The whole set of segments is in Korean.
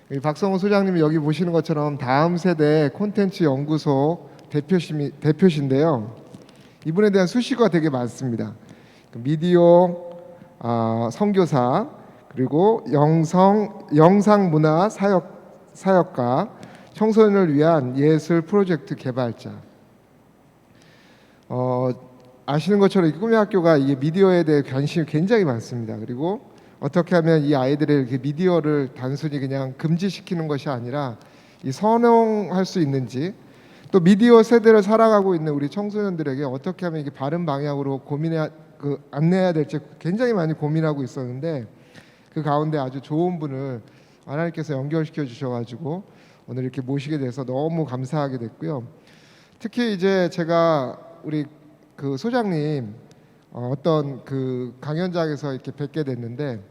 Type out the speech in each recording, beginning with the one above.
이 박성호 소장님이 여기 보시는 것처럼 다음 세대 콘텐츠 연구소 대표신데요. 이분에 대한 수식어가 되게 많습니다. 미디어 선교사, 그리고 영상문화 사역가, 청소년을 위한 예술 프로젝트 개발자. 아시는 것처럼 이 꿈의 학교가 이게 미디어에 대해 관심이 굉장히 많습니다. 그리고 어떻게 하면 이 아이들의 이렇게 미디어를 단순히 그냥 금지시키는 것이 아니라 이 선용할 수 있는지, 또 미디어 세대를 살아가고 있는 우리 청소년들에게 어떻게 하면 이게 바른 방향으로 안내해야 될지 굉장히 많이 고민하고 있었는데, 그 가운데 아주 좋은 분을 하나님께서 연결시켜 주셔가지고 오늘 이렇게 모시게 돼서 너무 감사하게 됐고요. 특히 이제 제가 우리 그 소장님 어떤 그 강연장에서 이렇게 뵙게 됐는데,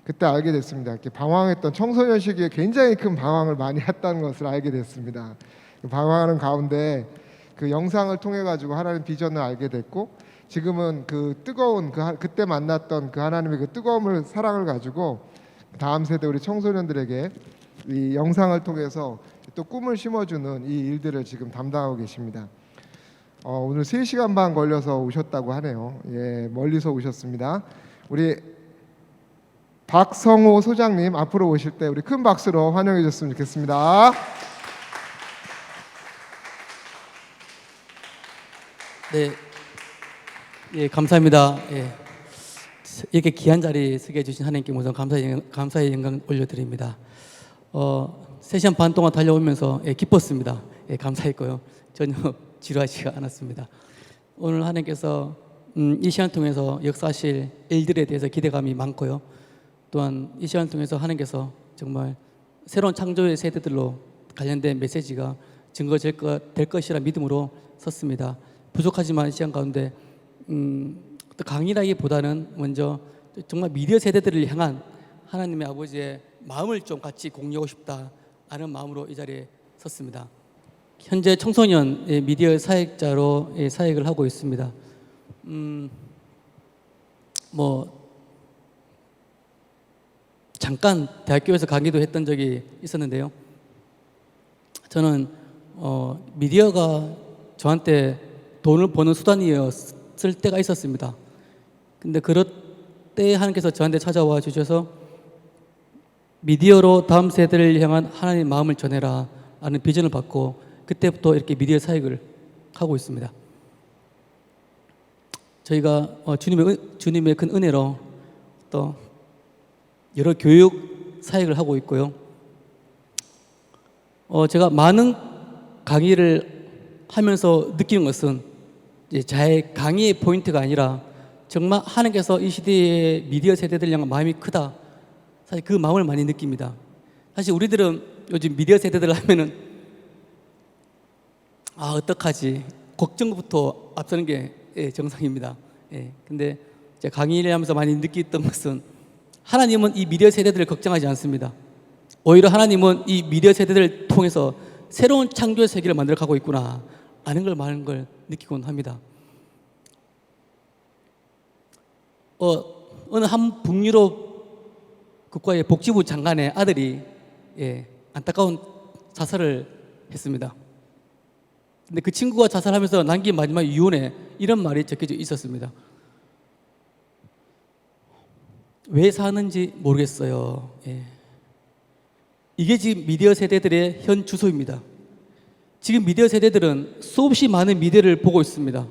그때 알게 됐습니다. 이렇게 방황했던 청소년 시기에 굉장히 큰 방황을 많이 했다는 것을 알게 됐습니다. 방황하는 가운데 그 영상을 통해 가지고 하나님 비전을 알게 됐고, 지금은 그 뜨거운 그때 만났던 그 하나님의 그 뜨거움을 사랑을 가지고 다음 세대 우리 청소년들에게 이 영상을 통해서 또 꿈을 심어주는 이 일들을 지금 담당하고 계십니다. 오늘 3시간 반 걸려서 오셨다고 하네요. 예, 멀리서 오셨습니다. 우리 박성호 소장님 앞으로 오실 때 우리 큰 박수로 환영해 줬으면 좋겠습니다. 네, 예, 감사합니다. 예, 이렇게 귀한 자리 서게 해주신 하나님께 우선 감사의 영광 올려드립니다. 3시간 반 동안 달려오면서 기뻤습니다. 예, 감사했고요. 전혀 지루하지가 않았습니다. 오늘 하나님께서 이 시간을 통해서 역사하실 일들에 대해서 기대감이 많고요. 또한 이 시간을 통해서 하나님께서 정말 새로운 창조의 세대들로 관련된 메시지가 증거될 것이라 믿음으로 섰습니다. 부족하지만 시간 가운데 강의라기보다는 먼저 정말 미디어 세대들을 향한 하나님의 아버지의 마음을 좀 같이 공유하고 싶다는 마음으로 이 자리에 섰습니다. 현재 청소년 미디어 사역자로 사역을 하고 있습니다. 잠깐 대학교에서 강의도 했던 적이 있었는데요. 저는 미디어가 저한테 돈을 버는 수단이었을 때가 있었습니다. 근데 그럴 때 하나님께서 저한테 찾아와 주셔서 미디어로 다음 세대를 향한 하나님의 마음을 전해라 라는 비전을 받고 그때부터 이렇게 미디어 사역을 하고 있습니다. 저희가 주님의 큰 은혜로 또 여러 교육 사역을 하고 있고요. 제가 많은 강의를 하면서 느끼는 것은 저의 강의의 포인트가 아니라 정말 하나님께서 이 시대의 미디어 세대들 향한 마음이 크다. 사실 그 마음을 많이 느낍니다. 사실 우리들은 요즘 미디어 세대들 하면은 어떡하지? 걱정부터 앞서는 게 정상입니다. 근데 제가 강의를 하면서 많이 느꼈던 것은 하나님은 이 미디어 세대들을 걱정하지 않습니다. 오히려 하나님은 이 미디어 세대들을 통해서 새로운 창조의 세계를 만들어 가고 있구나 아는 걸 많은 걸 느끼곤 합니다. 어느 한 북유럽 국가의 복지부 장관의 아들이 안타까운 자살을 했습니다. 근데 그 친구가 자살하면서 남긴 마지막 유언에 이런 말이 적혀져 있었습니다. 왜 사는지 모르겠어요. 이게 지금 미디어 세대들의 현 주소입니다. 지금 미디어 세대들은 수없이 많은 미디어를 보고 있습니다.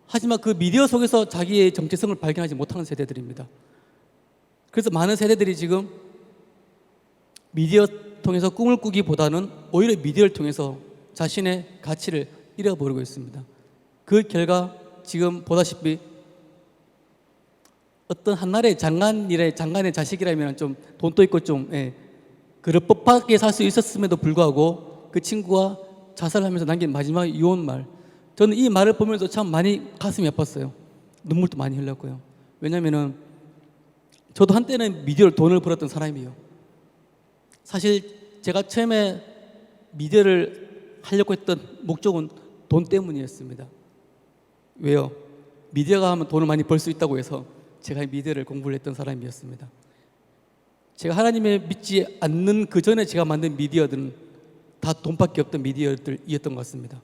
하지만 그 미디어 속에서 자기의 정체성을 발견하지 못하는 세대들입니다. 그래서 많은 세대들이 지금 미디어 통해서 꿈을 꾸기보다는 오히려 미디어를 통해서 자신의 가치를 잃어버리고 있습니다. 그 결과 지금 보다시피 어떤 한나라의 장관의 자식이라면 좀 돈도 있고 좀 그럴 법하게 살 수 있었음에도 불구하고 그 친구가 자살하면서 남긴 마지막 유언말, 저는 이 말을 보면서 참 많이 가슴이 아팠어요. 눈물도 많이 흘렸고요. 왜냐하면 저도 한때는 미디어로 돈을 벌었던 사람이에요. 사실 제가 처음에 미디어를 하려고 했던 목적은 돈 때문이었습니다. 왜요? 미디어가 하면 돈을 많이 벌 수 있다고 해서 제가 미디어를 공부를 했던 사람이었습니다. 제가 하나님을 믿지 않는 그 전에 제가 만든 미디어들은 다 돈밖에 없던 미디어들이었던 것 같습니다.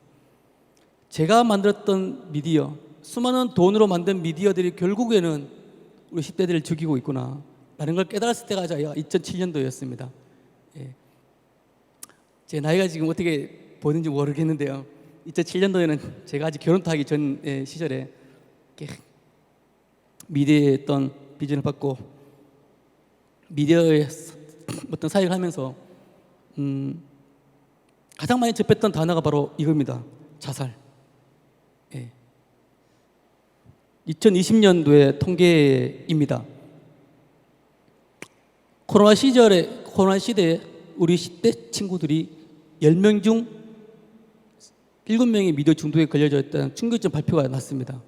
제가 만들었던 미디어, 수많은 돈으로 만든 미디어들이 결국에는 우리 10대들을 죽이고 있구나 라는 걸 깨달았을 때가 2007년도였습니다. 예. 제 나이가 지금 어떻게 보는지 모르겠는데요. 2007년도에는 제가 아직 결혼도 하기 전 시절에 미디어의 어떤 비전을 받고 미디어의 어떤 사역을 하면서 가장 많이 접했던 단어가 바로 이겁니다. 자살. 예. 2020년도의 통계입니다. 코로나 시대에 우리 10대 친구들이 10명 중 7명이 미디어 중독에 걸려져 있다는 충격적 발표가 났습니다.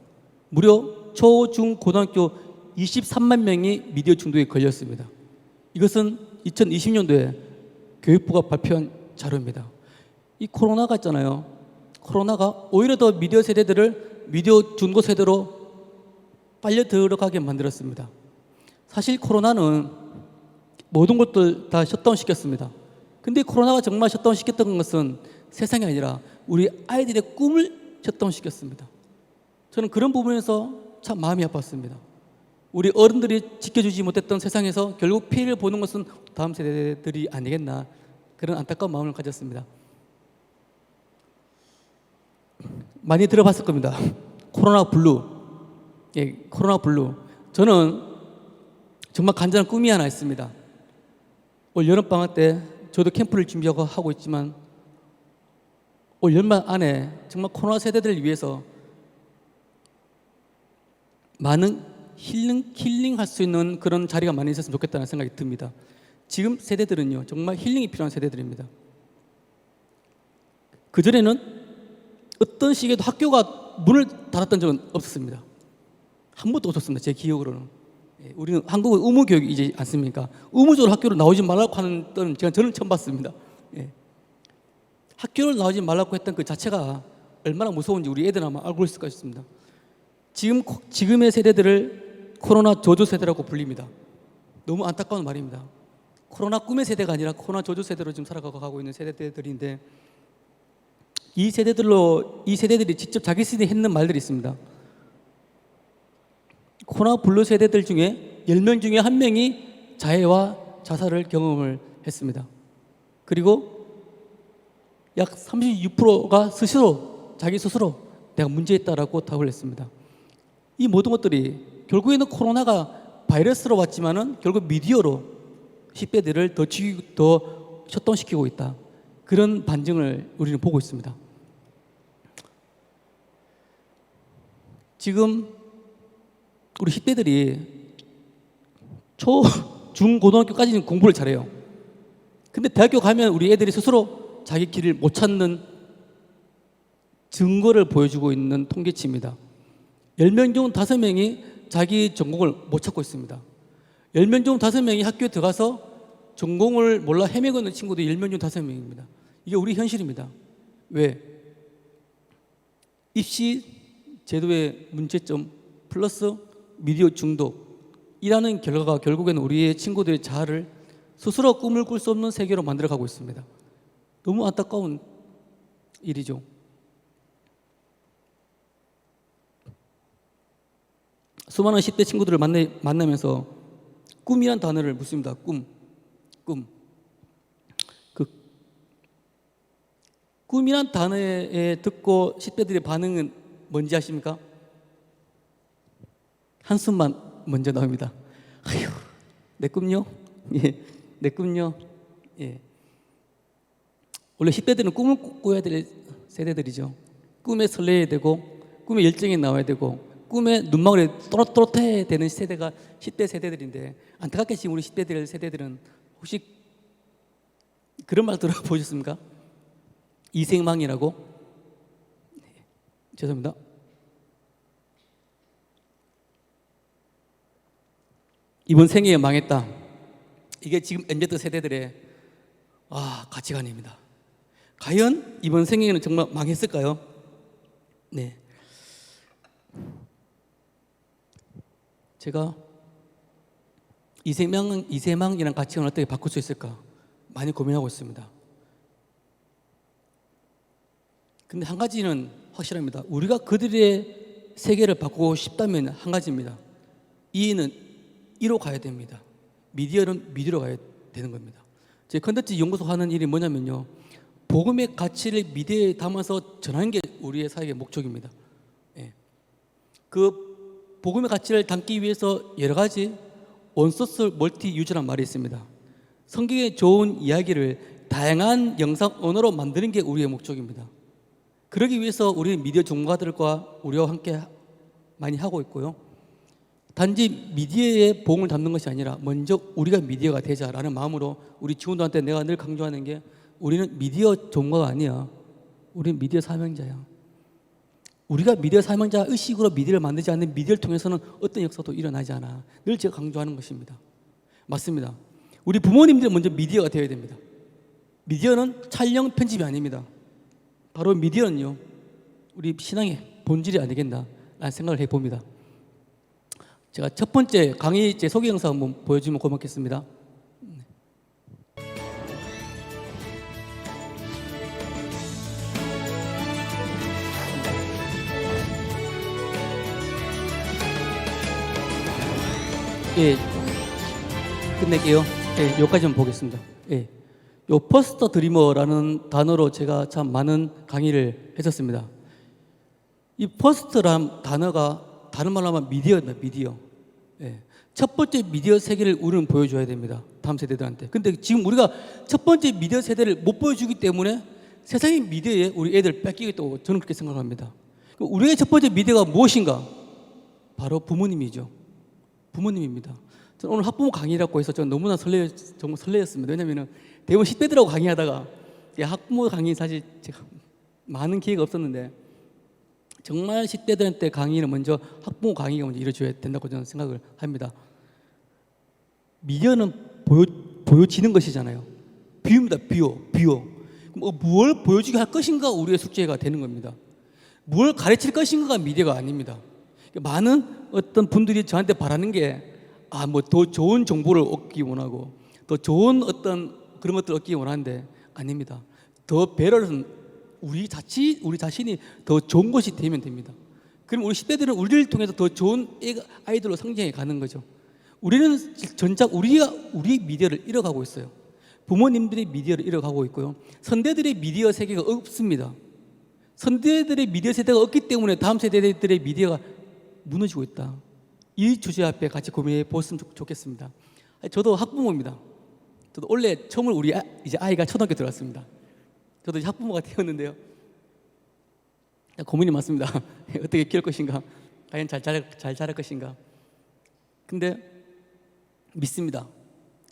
무려 초, 중, 고등학교 23만 명이 미디어 중독에 걸렸습니다. 이것은 2020년도에 교육부가 발표한 자료입니다. 이 코로나가 있잖아요. 코로나가 오히려 더 미디어 세대들을 미디어 중독 세대로 빨려 들어가게 만들었습니다. 사실 코로나는 모든 것들 다 셧다운 시켰습니다. 근데 코로나가 정말 셧다운 시켰던 것은 세상이 아니라 우리 아이들의 꿈을 셧다운 시켰습니다. 저는 그런 부분에서 참 마음이 아팠습니다. 우리 어른들이 지켜주지 못했던 세상에서 결국 피해를 보는 것은 다음 세대들이 아니겠나, 그런 안타까운 마음을 가졌습니다. 많이 들어봤을 겁니다. 코로나 블루. 예, 코로나 블루. 저는 정말 간절한 꿈이 하나 있습니다. 올 여름방학 때 저도 캠프를 준비하고 있지만 올 연말 안에 정말 코로나 세대들을 위해서 많은 힐링할 수 있는 그런 자리가 많이 있었으면 좋겠다는 생각이 듭니다. 지금 세대들은요, 정말 힐링이 필요한 세대들입니다. 그전에는 어떤 시기에도 학교가 문을 닫았던 적은 없었습니다. 한 번도 없었습니다. 제 기억으로는. 우리는 한국은 의무 교육이지 않습니까? 의무적으로 학교를 나오지 말라고 하는 때는 저는 처음 봤습니다. 학교를 나오지 말라고 했던 그 자체가 얼마나 무서운지 우리 애들 아마 알고 있을 것같습니다. 지금의 세대들을 코로나 저주 세대라고 불립니다. 너무 안타까운 말입니다. 코로나 꿈의 세대가 아니라 코로나 저주 세대로 지금 살아가고 있는 세대들인데, 이 세대들이 직접 자기 스스로 했는 말들이 있습니다. 코로나 블루 세대들 중에 10명 중에 1명이 자해와 자살을 경험을 했습니다. 그리고 약 36%가 자기 스스로 내가 문제있다라고 답을 했습니다. 이 모든 것들이 결국에는 코로나가 바이러스로 왔지만은 결국 미디어로 10대들을 더 셧다운시키고 있다. 그런 반증을 우리는 보고 있습니다. 지금 우리 10대들이 초, 중, 고등학교까지는 공부를 잘해요. 근데 대학교 가면 우리 애들이 스스로 자기 길을 못 찾는 증거를 보여주고 있는 통계치입니다. 10명 중 5명이 자기 전공을 못 찾고 있습니다. 10명 중 5명이 학교에 들어가서 전공을 몰라 헤매고 있는 친구들이 10명 중 5명입니다. 이게 우리 현실입니다. 왜? 입시 제도의 문제점 플러스 미디어 중독이라는 결과가 결국에는 우리의 친구들의 자아를 스스로 꿈을 꿀 수 없는 세계로 만들어가고 있습니다. 너무 안타까운 일이죠. 수많은 10대 친구들을 만나면서 꿈이란 단어를 묻습니다. 꿈. 꿈이란 단어에 듣고 10대들의 반응은 뭔지 아십니까? 한숨만 먼저 나옵니다. 아휴, 내 꿈요? 예, 내 꿈요? 예. 원래 10대들은 꿈을 꿔야 될 세대들이죠. 꿈에 설레야 되고, 꿈에 열정이 나와야 되고, 꿈에 눈망울에 또렷또렷해야 되는 세대가 10대 세대들인데, 안타깝게 지금 우리 10대 세대들은 혹시 그런 말 들어보셨습니까? 이생망이라고? 네, 죄송합니다. 이번 생에 망했다. 이게 지금 MZ 세대들의 가치관입니다. 과연 이번 생에는 정말 망했을까요? 네. 제가 이세망이라는 가치관을 어떻게 바꿀 수 있을까 많이 고민하고 있습니다. 근데 한 가지는 확실합니다. 우리가 그들의 세계를 바꾸고 싶다면 한 가지입니다. 이는 이로 가야 됩니다. 미디어는 미디어로 가야 되는 겁니다. 제 컨텐츠 연구소 하는 일이 뭐냐면요, 복음의 가치를 미디어에 담아서 전하는 게 우리의 사역의 목적입니다. 예. 그 복음의 가치를 담기 위해서 여러 가지 원소스 멀티 유저란 말이 있습니다. 성경의 좋은 이야기를 다양한 영상 언어로 만드는 게 우리의 목적입니다. 그러기 위해서 우리는 미디어 전문가들과 우리와 함께 많이 하고 있고요. 단지 미디어의 복음을 담는 것이 아니라 먼저 우리가 미디어가 되자라는 마음으로 우리 직원들한테 내가 늘 강조하는 게, 우리는 미디어 전문가가 아니야. 우리는 미디어 사명자야. 우리가 미디어 사명자 의식으로 미디어를 만들지 않는 미디어를 통해서는 어떤 역사도 일어나지 않아. 늘 제가 강조하는 것입니다. 맞습니다. 우리 부모님들 먼저 미디어가 되어야 됩니다. 미디어는 촬영, 편집이 아닙니다. 바로 미디어는요, 우리 신앙의 본질이 아니겠나 라는 생각을 해봅니다. 제가 첫 번째 강의 제 소개 영상 한번 보여주면 고맙겠습니다. 예, 끝낼게요. 예, 여기까지만 보겠습니다. 예, 요 퍼스터 드리머라는 단어로 제가 참 많은 강의를 했었습니다. 이 퍼스트란 단어가 다른 말로 하면 미디어입니다. 미디어. 예. 첫 번째 미디어 세계를 우리는 보여줘야 됩니다. 다음 세대들한테. 근데 지금 우리가 첫 번째 미디어 세대를 못 보여주기 때문에 세상의 미디어에 우리 애들 뺏기겠다고 저는 그렇게 생각합니다. 우리의 첫 번째 미디어가 무엇인가? 바로 부모님이죠. 부모님입니다. 저는 오늘 학부모 강의라고 해서 저는 너무나 정말 설레었습니다. 왜냐하면 대부분 10대들하고 강의하다가 학부모 강의 사실 제가 많은 기회가 없었는데, 정말 10대들한테 강의는 먼저 학부모 강의가 먼저 이루어져야 된다고 저는 생각을 합니다. 미디어는 보여지는 것이잖아요. 비유입니다. 비유. 무엇을 보여주게 할 것인가 우리의 숙제가 되는 겁니다. 무엇을 가르칠 것인가가 미디어가 아닙니다. 많은 어떤 분들이 저한테 바라는 게 뭐 더 좋은 정보를 얻기 원하고 더 좋은 어떤 그런 것들을 얻기 원하는데, 아닙니다. 더 배럴은 우리 자신이 더 좋은 것이 되면 됩니다. 그럼 우리 10대들은 우리를 통해서 더 좋은 아이들로 성장해 가는 거죠. 우리는 전작 우리 미디어를 잃어가고 있어요. 부모님들이 미디어를 잃어가고 있고요. 선대들의 미디어 세계가 없습니다. 선대들의 미디어 세대가 없기 때문에 다음 세대들의 미디어가 무너지고 있다. 이 주제 앞에 같이 고민해 보았으면 좋겠습니다. 저도 학부모입니다. 저도 원래 처음으로 우리 이제 아이가 초등학교 들어갔습니다. 저도 이제 학부모가 되었는데요. 고민이 많습니다. 어떻게 키울 것인가? 과연 잘 자랄 것인가? 근데 믿습니다.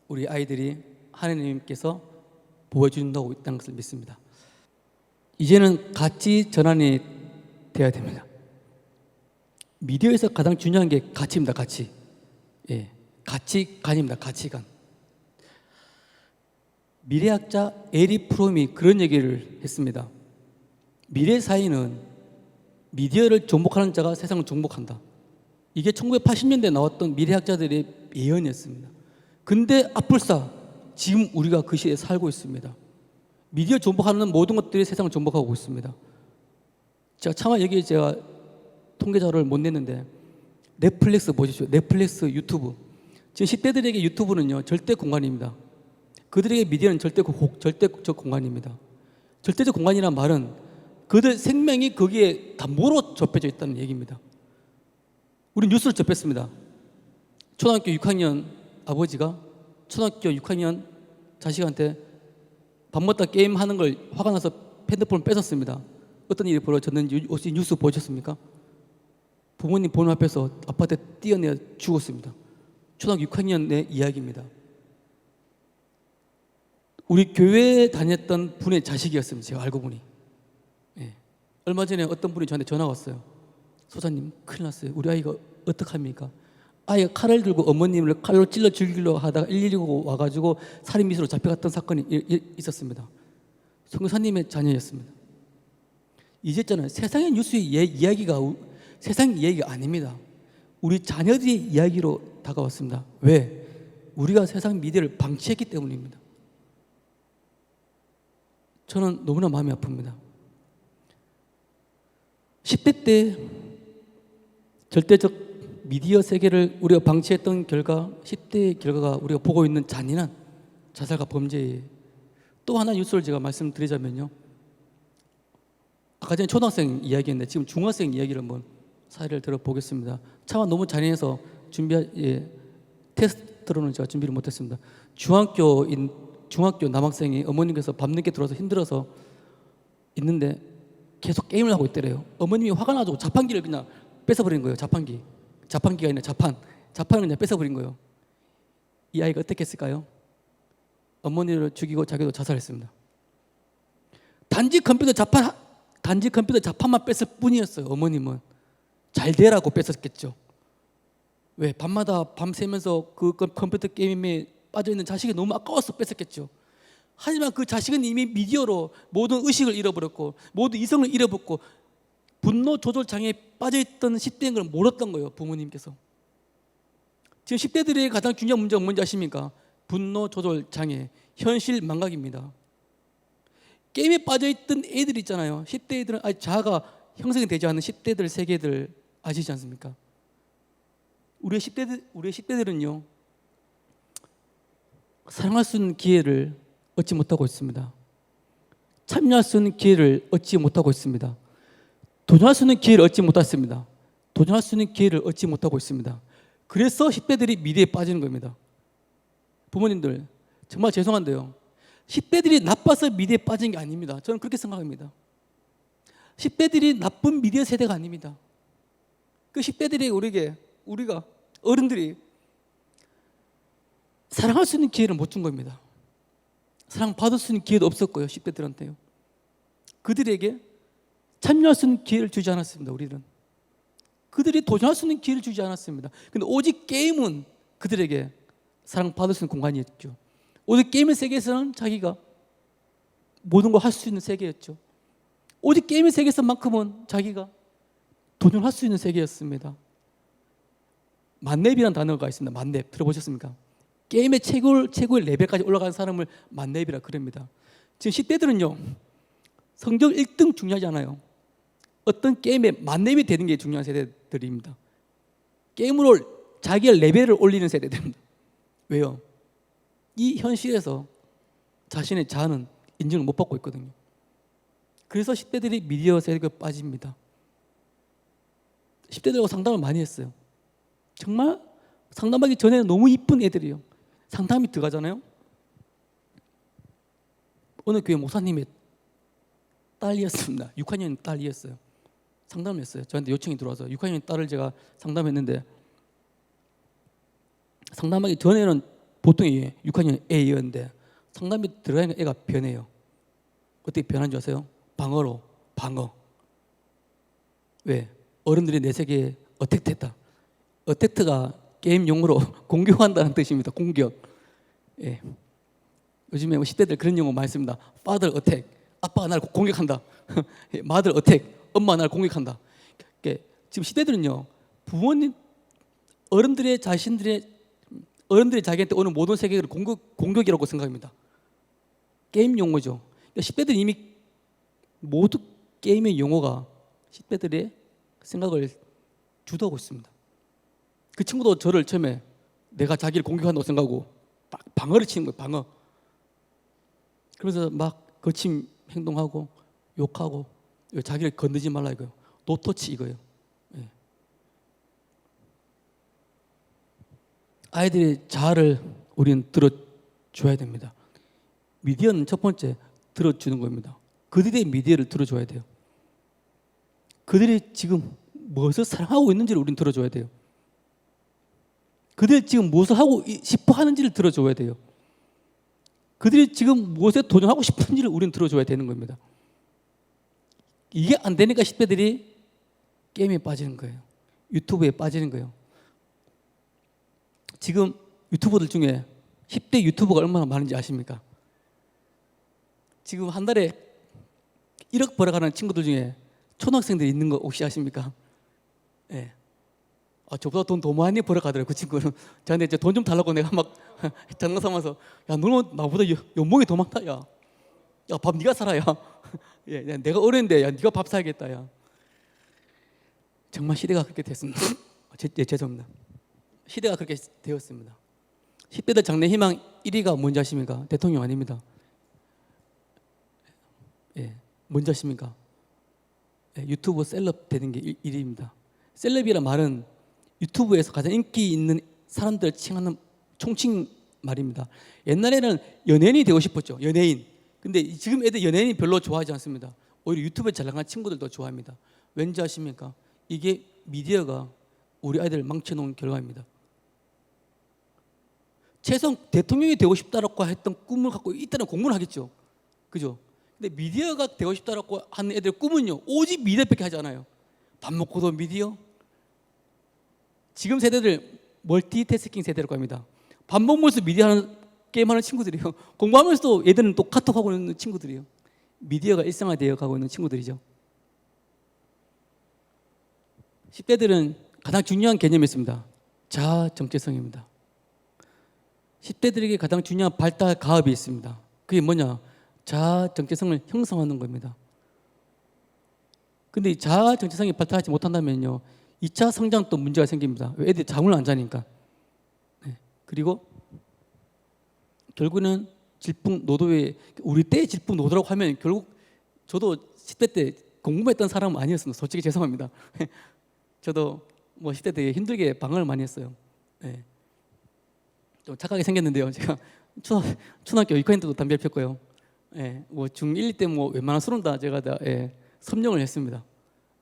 우리 아이들이 하나님께서 보여준다고 있다는 것을 믿습니다. 이제는 가치 전환이 되어야 됩니다. 미디어에서 가장 중요한 게 가치입니다. 가치. 예, 가치관입니다. 가치관. 미래학자 에리 프롬이 그런 얘기를 했습니다. 미래 사회는 미디어를 정복하는 자가 세상을 정복한다. 이게 1980년대에 나왔던 미래학자들의 예언이었습니다. 근데 앞불사 지금 우리가 그 시대에 살고 있습니다. 미디어 정복하는 모든 것들이 세상을 정복하고 있습니다. 제가 차마 여기에 제가 통계 자료를 못 냈는데, 넷플릭스 보십시오. 넷플릭스, 유튜브. 지금 10대들에게 유튜브는요 절대 공간입니다. 그들에게 미디어는 절대적 공간입니다. 절대적 공간이란 말은 그들 생명이 거기에 담보로 접해져 있다는 얘기입니다. 우리 뉴스를 접했습니다. 초등학교 6학년 아버지가 초등학교 6학년 자식한테 밥 먹다 게임하는 걸 화가 나서 핸드폰을 뺏었습니다. 어떤 일이 벌어졌는지 혹시 뉴스 보셨습니까? 부모님 보는 앞에서 아파트에 뛰어내려 죽었습니다. 초등학교 6학년의 이야기입니다. 우리 교회에 다녔던 분의 자식이었습니다. 제가 알고 보니. 예. 얼마 전에 어떤 분이 저한테 전화 왔어요. 소장님, 큰일 났어요. 우리 아이가 어떡합니까? 아이가 칼을 들고 어머님을 칼로 찔러 죽이려고 하다가 119 와가지고 살인 미수로 잡혀갔던 사건이 있었습니다. 선교사님의 자녀였습니다. 이제 저는 세상의 뉴스의 이야기가 세상 이야기가 아닙니다. 우리 자녀들의 이야기로 다가왔습니다. 왜? 우리가 세상 미디어를 방치했기 때문입니다. 저는 너무나 마음이 아픕니다. 10대 때 절대적 미디어 세계를 우리가 방치했던 결과 10대의 결과가 우리가 보고 있는 잔인한 자살과 범죄에 또 하나 뉴스를 제가 말씀드리자면요. 아까 전에 초등학생 이야기했는데 지금 중학생 이야기를 한번 사례를 들어보겠습니다. 차마 너무 잔인해서 테스트로는 제가 준비를 못했습니다. 중학교 남학생이 어머님께서 밤늦게 들어와서 힘들어서 있는데 계속 게임을 하고 있더래요. 어머님이 화가 나서 자판기를 그냥 뺏어버린 거예요. 자판기가 아니라 자판을 그냥 뺏어버린 거예요. 이 아이가 어떻게 했을까요? 어머니를 죽이고 자기도 자살했습니다. 단지 컴퓨터 자판만 뺐을 뿐이었어요. 어머님은 잘 되라고 뺏었겠죠. 왜? 밤새면서 그 컴퓨터 게임에 빠져있는 자식이 너무 아까워서 뺏었겠죠. 하지만 그 자식은 이미 미디어로 모든 의식을 잃어버렸고 모든 이성을 잃어버렸고 분노 조절 장애에 빠져있던 10대인 걸 몰랐던 거예요. 부모님께서. 지금 10대들의 가장 중요한 문제가 뭔지 아십니까? 분노 조절 장애, 현실 망각입니다. 게임에 빠져있던 애들 있잖아요. 10대 애들은 아직 자아가 형성이 되지 않은 10대들 세계들 아시지 않습니까? 우리 10대들은요 사랑할 수 있는 기회를 얻지 못하고 있습니다. 참여할 수 있는 기회를 얻지 못하고 있습니다. 도전할 수 있는 기회를 얻지 못했습니다. 도전할 수 있는 기회를 얻지 못하고 있습니다. 그래서 10대들이 미디어에 빠지는 겁니다. 부모님들 정말 죄송한데요. 10대들이 나빠서 미디어에 빠진 게 아닙니다. 저는 그렇게 생각합니다. 10대들이 나쁜 미디어 세대가 아닙니다. 그 10대들이 우리가 어른들이 사랑할 수 있는 기회를 못 준 겁니다. 사랑받을 수 있는 기회도 없었고요. 10대들한테요. 그들에게 참여할 수 있는 기회를 주지 않았습니다. 우리는 그들이 도전할 수 있는 기회를 주지 않았습니다. 근데 오직 게임은 그들에게 사랑받을 수 있는 공간이었죠. 오직 게임의 세계에서는 자기가 모든 걸 할 수 있는 세계였죠. 오직 게임의 세계에서만큼은 자기가 도전할 수 있는 세계였습니다. 만렙이라는 단어가 있습니다. 만렙 들어보셨습니까? 게임의 최고의 레벨까지 올라가는 사람을 만렙이라 그럽니다. 지금 10대들은요 성적 1등 중요하지 않아요. 어떤 게임의 만렙이 되는 게 중요한 세대들입니다. 게임으로 자기의 레벨을 올리는 세대들입니다. 왜요? 이 현실에서 자신의 자아는 인정을 못 받고 있거든요. 그래서 10대들이 미디어 세계에 빠집니다. 10대들하고 상담을 많이 했어요. 정말 상담하기 전에는 너무 이쁜 애들이에요. 상담이 들어가잖아요. 어느 교회 목사님의 딸이었습니다. 6학년 딸이었어요. 상담을 했어요. 저한테 요청이 들어와서 6학년 딸을 제가 상담했는데 상담하기 전에는 보통 6학년 A였는데 상담이 들어가니까 애가 변해요. 어떻게 변한 줄 아세요? 방어. 왜? 어른들이 내 세계에 어택트했다. 어택트가 게임 용어로 공격한다는 뜻입니다. 공격. 예. 요즘에 10대들 그런 용어 많이 씁니다. Father attack. 아빠가 나를 공격한다. Mother attack. 엄마가 나를 공격한다. 지금 10대들은요. 부모님, 어른들이 자기한테 오는 모든 세계를 공격이라고 생각합니다. 게임 용어죠. 10대들이 이미 모두 게임의 용어가 10대들의 생각을 주도하고 있습니다. 그 친구도 저를 처음에 내가 자기를 공격한다고 생각하고 딱 방어를 치는 거예요. 방어. 그래서 막 거친 행동하고 욕하고 자기를 건드지 말라 이거예요. 노터치 이거예요. 예. 아이들의 자아를 우리는 들어줘야 됩니다. 미디어는 첫 번째 들어주는 겁니다. 그들의 미디어를 들어줘야 돼요. 그들이 지금 무엇을 사랑하고 있는지를 우리는 들어줘야 돼요. 그들이 지금 무엇을 하고 싶어 하는지를 들어줘야 돼요. 그들이 지금 무엇에 도전하고 싶은지를 우리는 들어줘야 되는 겁니다. 이게 안 되니까 10대들이 게임에 빠지는 거예요. 유튜브에 빠지는 거예요. 지금 유튜버들 중에 10대 유튜버가 얼마나 많은지 아십니까? 지금 한 달에 1억 벌어가는 친구들 중에 초등학생들이 있는 거 혹시 아십니까? 예. 저보다 돈 더 많이 벌어가더라고요. 그 친구는 저한테 이제 돈 좀 달라고 내가 막 장난 삼아서 야 너는 나보다 연봉이 더 많다 야 밥 네가 사라 야 예, 야, 내가 어른데 야 네가 밥 사야겠다 야 정말 시대가 그렇게 됐습니다. 죄송합니다. 시대가 그렇게 되었습니다. 10대들 장래 희망 1위가 뭔지 아십니까? 대통령 아닙니다. 예, 뭔지 아십니까? 예, 유튜브 셀럽 되는 게 1위입니다. 셀럽이란 말은 유튜브에서 가장 인기 있는 사람들을 칭하는 총칭 말입니다. 옛날에는 연예인이 되고 싶었죠. 연예인. 근데 지금 애들 연예인이 별로 좋아하지 않습니다. 오히려 유튜브에 잘 나간 친구들 더 좋아합니다. 왠지 아십니까? 이게 미디어가 우리 아이들을 망쳐놓은 결과입니다. 최소한 대통령이 되고 싶다라고 했던 꿈을 갖고 있다는 공부를 하겠죠. 그죠? 근데 미디어가 되고 싶다라고 하는 애들의 꿈은요, 오직 미디어밖에 하지 않아요. 밥 먹고도 미디어. 지금 세대들 멀티태스킹 세대라고 합니다. 밥 먹으면서 미디어 하는 게임하는 친구들이요. 공부하면서도 얘들은 또 카톡하고 있는 친구들이요. 미디어가 일상화되어 가고 있는 친구들이죠. 10대들은 가장 중요한 개념이 있습니다. 자아 정체성입니다. 10대들에게 가장 중요한 발달 가업이 있습니다. 그게 뭐냐? 자아 정체성을 형성하는 겁니다. 근데 이 자아 정체성이 발달하지 못한다면요, 2차 성장도 문제가 생깁니다. 왜? 애들이 잠을 안 자니까. 네. 그리고 결국은 질풍노도에, 우리 때의 질풍노도라고 하면 결국 저도 10대 때 공부했던 사람은 아니었습니다. 솔직히 죄송합니다. 저도 뭐 10대 때 힘들게 방황을 많이 했어요. 네. 좀 착하게 생겼는데요. 제가 초등학교 6학년 때도 담배를 폈고요. 예, 뭐 중1 때 뭐 웬만한 술은 다 제가 다 섭령을 했습니다.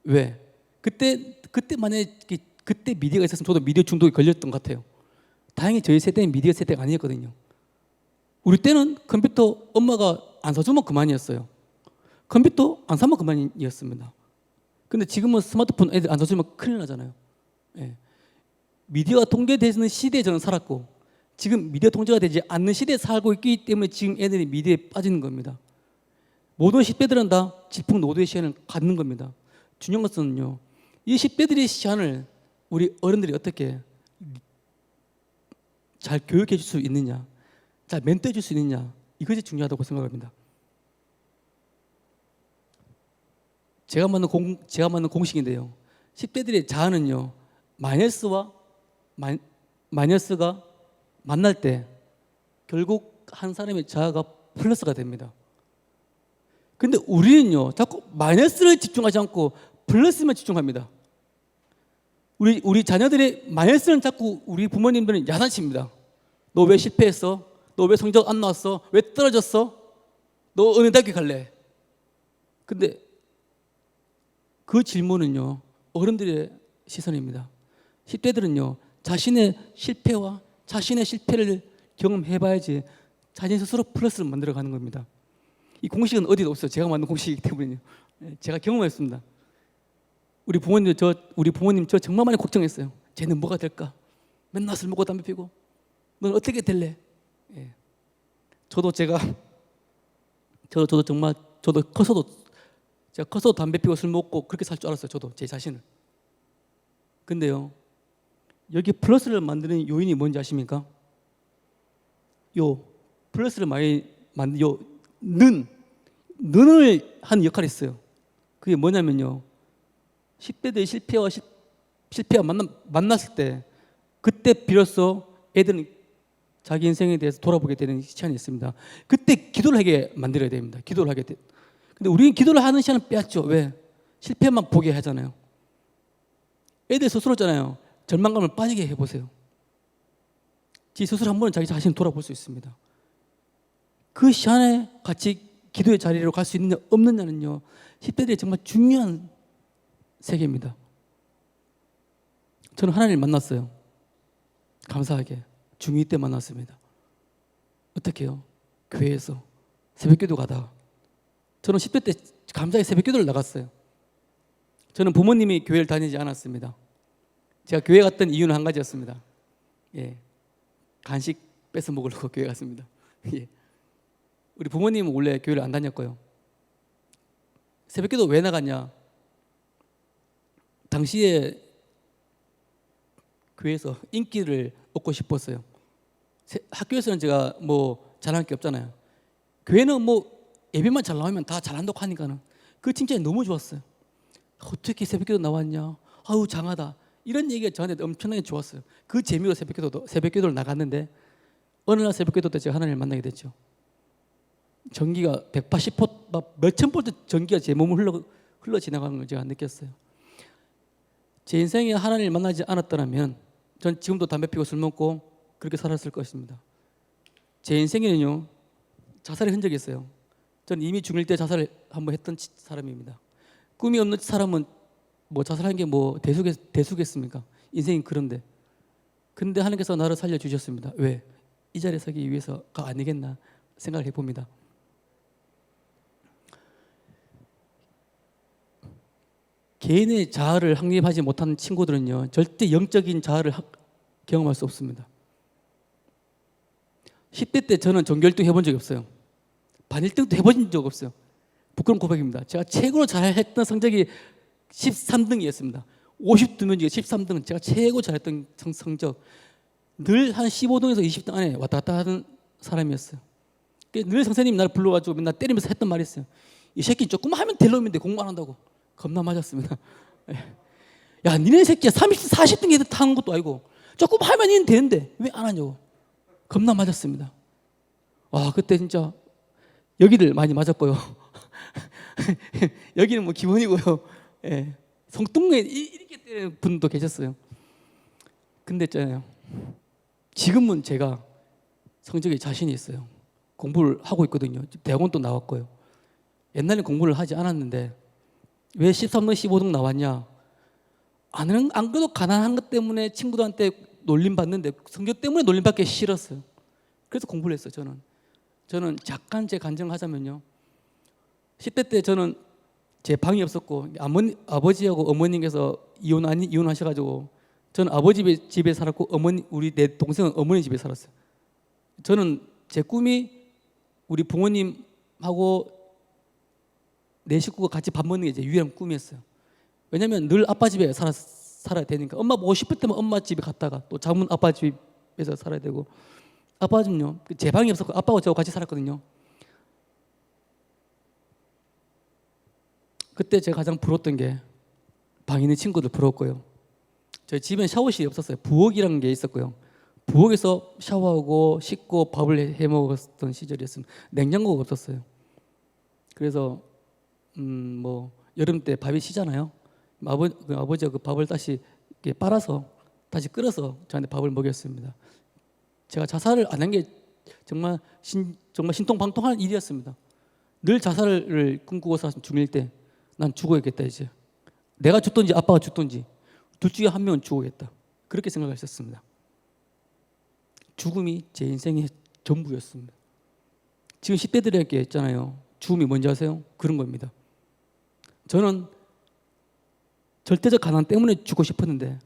왜? 그때 만약에 그때 미디어가 있었으면 저도 미디어 중독에 걸렸던 것 같아요. 다행히 저희 세대는 미디어 세대가 아니었거든요. 우리 때는 컴퓨터 엄마가 안 사주면 그만이었어요. 컴퓨터 안 사면 그만이었습니다. 근데 지금은 스마트폰 애들 안 사주면 큰일 나잖아요. 예. 미디어가 통제되는 시대에 저는 살았고, 지금 미디어 통제가 되지 않는 시대에 살고 있기 때문에 지금 애들이 미디어에 빠지는 겁니다. 모든 10대들은 다 질풍노도의 시간을 갖는 겁니다. 중요한 것은요, 이 10대들의 시간을 우리 어른들이 어떻게 잘 교육해 줄 수 있느냐, 잘 멘토해 줄 수 있느냐, 이것이 중요하다고 생각합니다. 제가 만든 공식인데요, 10대들의 자아는요, 마이너스가 만날 때 결국 한 사람의 자아가 플러스가 됩니다. 근데 우리는요, 자꾸 마이너스를 집중하지 않고 플러스만 집중합니다. 우리 자녀들의 마이너스는 자꾸 우리 부모님들은 야단칩니다. 너 왜 실패했어? 너 왜 성적 안 나왔어? 왜 떨어졌어? 너 어느 대학교 갈래? 근데 그 질문은요, 어른들의 시선입니다. 10대들은요, 자신의 실패를 경험해봐야지 자신 스스로 플러스를 만들어가는 겁니다. 이 공식은 어디도 없어요. 제가 만든 공식이기 때문에요. 제가 경험했습니다. 우리 부모님 저 정말 많이 걱정했어요. 쟤는 뭐가 될까? 맨날 술 먹고 담배 피고. 넌 어떻게 될래? 예. 저도 정말 제가 커서도 담배 피고 술 먹고 그렇게 살 줄 알았어요. 저도 제 자신을. 근데요, 여기 플러스를 만드는 요인이 뭔지 아십니까? 요 플러스를 많이 만든 는을 하는 역할이 있어요. 그게 뭐냐면요, 10대들의 실패와 만났을 때, 그때 비로소 애들은 자기 인생에 대해서 돌아보게 되는 시간이 있습니다. 그때 기도를 하게 만들어야 됩니다. 기도를 하게 돼. 근데 우리는 기도를 하는 시간을 빼앗죠. 왜? 실패만 보게 하잖아요. 애들 스스로잖아요. 절망감을 빠지게 해보세요. 지 스스로 한 번은 자기 자신을 돌아볼 수 있습니다. 그 시간에 같이 기도의 자리로 갈 수 있느냐 없느냐는요, 10대들이 정말 중요한 세계입니다. 저는 하나님을 만났어요. 감사하게 중2 때 만났습니다. 어떻게 해요? 교회에서 새벽기도 가다가, 저는 10대 때 감사하게 새벽기도를 나갔어요. 저는 부모님이 교회를 다니지 않았습니다. 제가 교회 갔던 이유는 한 가지였습니다. 예, 간식 뺏어 먹으려고 교회 갔습니다. 예. 우리 부모님은 원래 교회를 안 다녔고요. 새벽기도 왜 나갔냐? 당시에 교회에서 인기를 얻고 싶었어요. 학교에서는 제가 뭐 잘할 게 없잖아요. 교회는 뭐 예배만 잘 나오면 다 잘한다고 하니까는 그 칭찬이 너무 좋았어요. 어떻게 새벽기도 나왔냐? 아우 장하다. 이런 얘기가 저한테 엄청나게 좋았어요. 그 재미로 새벽기도를 나갔는데 어느 날 새벽기도 때 제가 하나님을 만나게 됐죠. 전기가 180V, 막 몇천 볼트 전기가 제 몸을 흘러 지나가는 걸 제가 느꼈어요. 제 인생에 하나님을 만나지 않았더라면 전 지금도 담배 피고 술 먹고 그렇게 살았을 것입니다. 제 인생에는요 자살의 흔적이 있어요. 전 이미 중일 때 자살을 한번 했던 사람입니다. 꿈이 없는 사람은 뭐 자살하는 게 뭐 대수겠습니까? 인생이 그런데. 근데 하나님께서 나를 살려주셨습니다. 왜? 이 자리에 서기 위해서가 아니겠나 생각을 해봅니다. 개인의 자아를 확립하지 못한 친구들은요 절대 영적인 자아를 경험할 수 없습니다. 10대 때 저는 전교 1등 해본 적이 없어요. 반 1등도 해본 적 없어요. 부끄러운 고백입니다. 제가 최고로 잘했던 성적이 13등이었습니다. 52명 중에 13등은 제가 최고 잘했던 성적. 늘 한 15등에서 20등 안에 왔다 갔다 하는 사람이었어요. 늘 선생님이 나를 불러가지고 맨날 때리면서 했던 말이 있어요. 이 새끼 조금만 하면 될 놈인데 공부 안 한다고. 겁나 맞았습니다. 야 니네 새끼야 30등 40등 애들 타는 것도 아니고 조금 하면 니는 되는데 왜 안 하냐고. 겁나 맞았습니다. 와 그때 진짜 여기를 많이 맞았고요. 여기는 뭐 기본이고요. 예. 성뚱에 이렇게 때리는 분도 계셨어요. 근데 있잖아요. 지금은 제가 성적에 자신이 있어요. 공부를 하고 있거든요. 대학원도 나왔고요. 옛날에 공부를 하지 않았는데 왜 13등 15등 나왔냐. 안 그래도 가난한 것 때문에 친구들한테 놀림받는데 성적 때문에 놀림받기 싫었어요. 그래서 공부를 했어요. 저는 잠깐 제 간증을 하자면요. 10대 때 저는 제 방이 없었고 아버지하고 어머님께서 이혼하셔가지고 저는 아버지 집에 살았고 우리 내 동생은 어머니 집에 살았어요. 저는 제 꿈이 우리 부모님하고 내 식구가 같이 밥 먹는 게 제 유일한 꿈이었어요. 왜냐하면 늘 아빠 집에 살아야 되니까 엄마 보고 싶을 때만 엄마 집에 갔다가 또 장문 아빠 집에서 살아야 되고 아빠 집은요 제 방이 없었고 아빠하고 저하고 같이 살았거든요. 그때 제가 가장 부러웠던 게 방 있는 친구들 부러웠고요. 저희 집엔 샤워실이 없었어요. 부엌이라는 게 있었고요. 부엌에서 샤워하고 씻고 밥을 해 먹었던 시절이었습니다. 냉장고가 없었어요. 그래서 뭐 여름 때 밥이 시잖아요. 아버지가 그 밥을 다시 이렇게 빨아서 다시 끓여서 저한테 밥을 먹였습니다. 제가 자살을 안 한 게 정말 신통방통한 일이었습니다. 늘 자살을 꿈꾸고 살았으면 중일 때 난 죽어야겠다 이제. 내가 죽든지 아빠가 죽든지 둘 중에 한 명은 죽어야겠다. 그렇게 생각했었습니다. 죽음이 제 인생의 전부였습니다. 지금 10대들에게 있잖아요. 죽음이 뭔지 아세요? 그런 겁니다. 저는 절대적 가난 때문에 죽고 싶었는데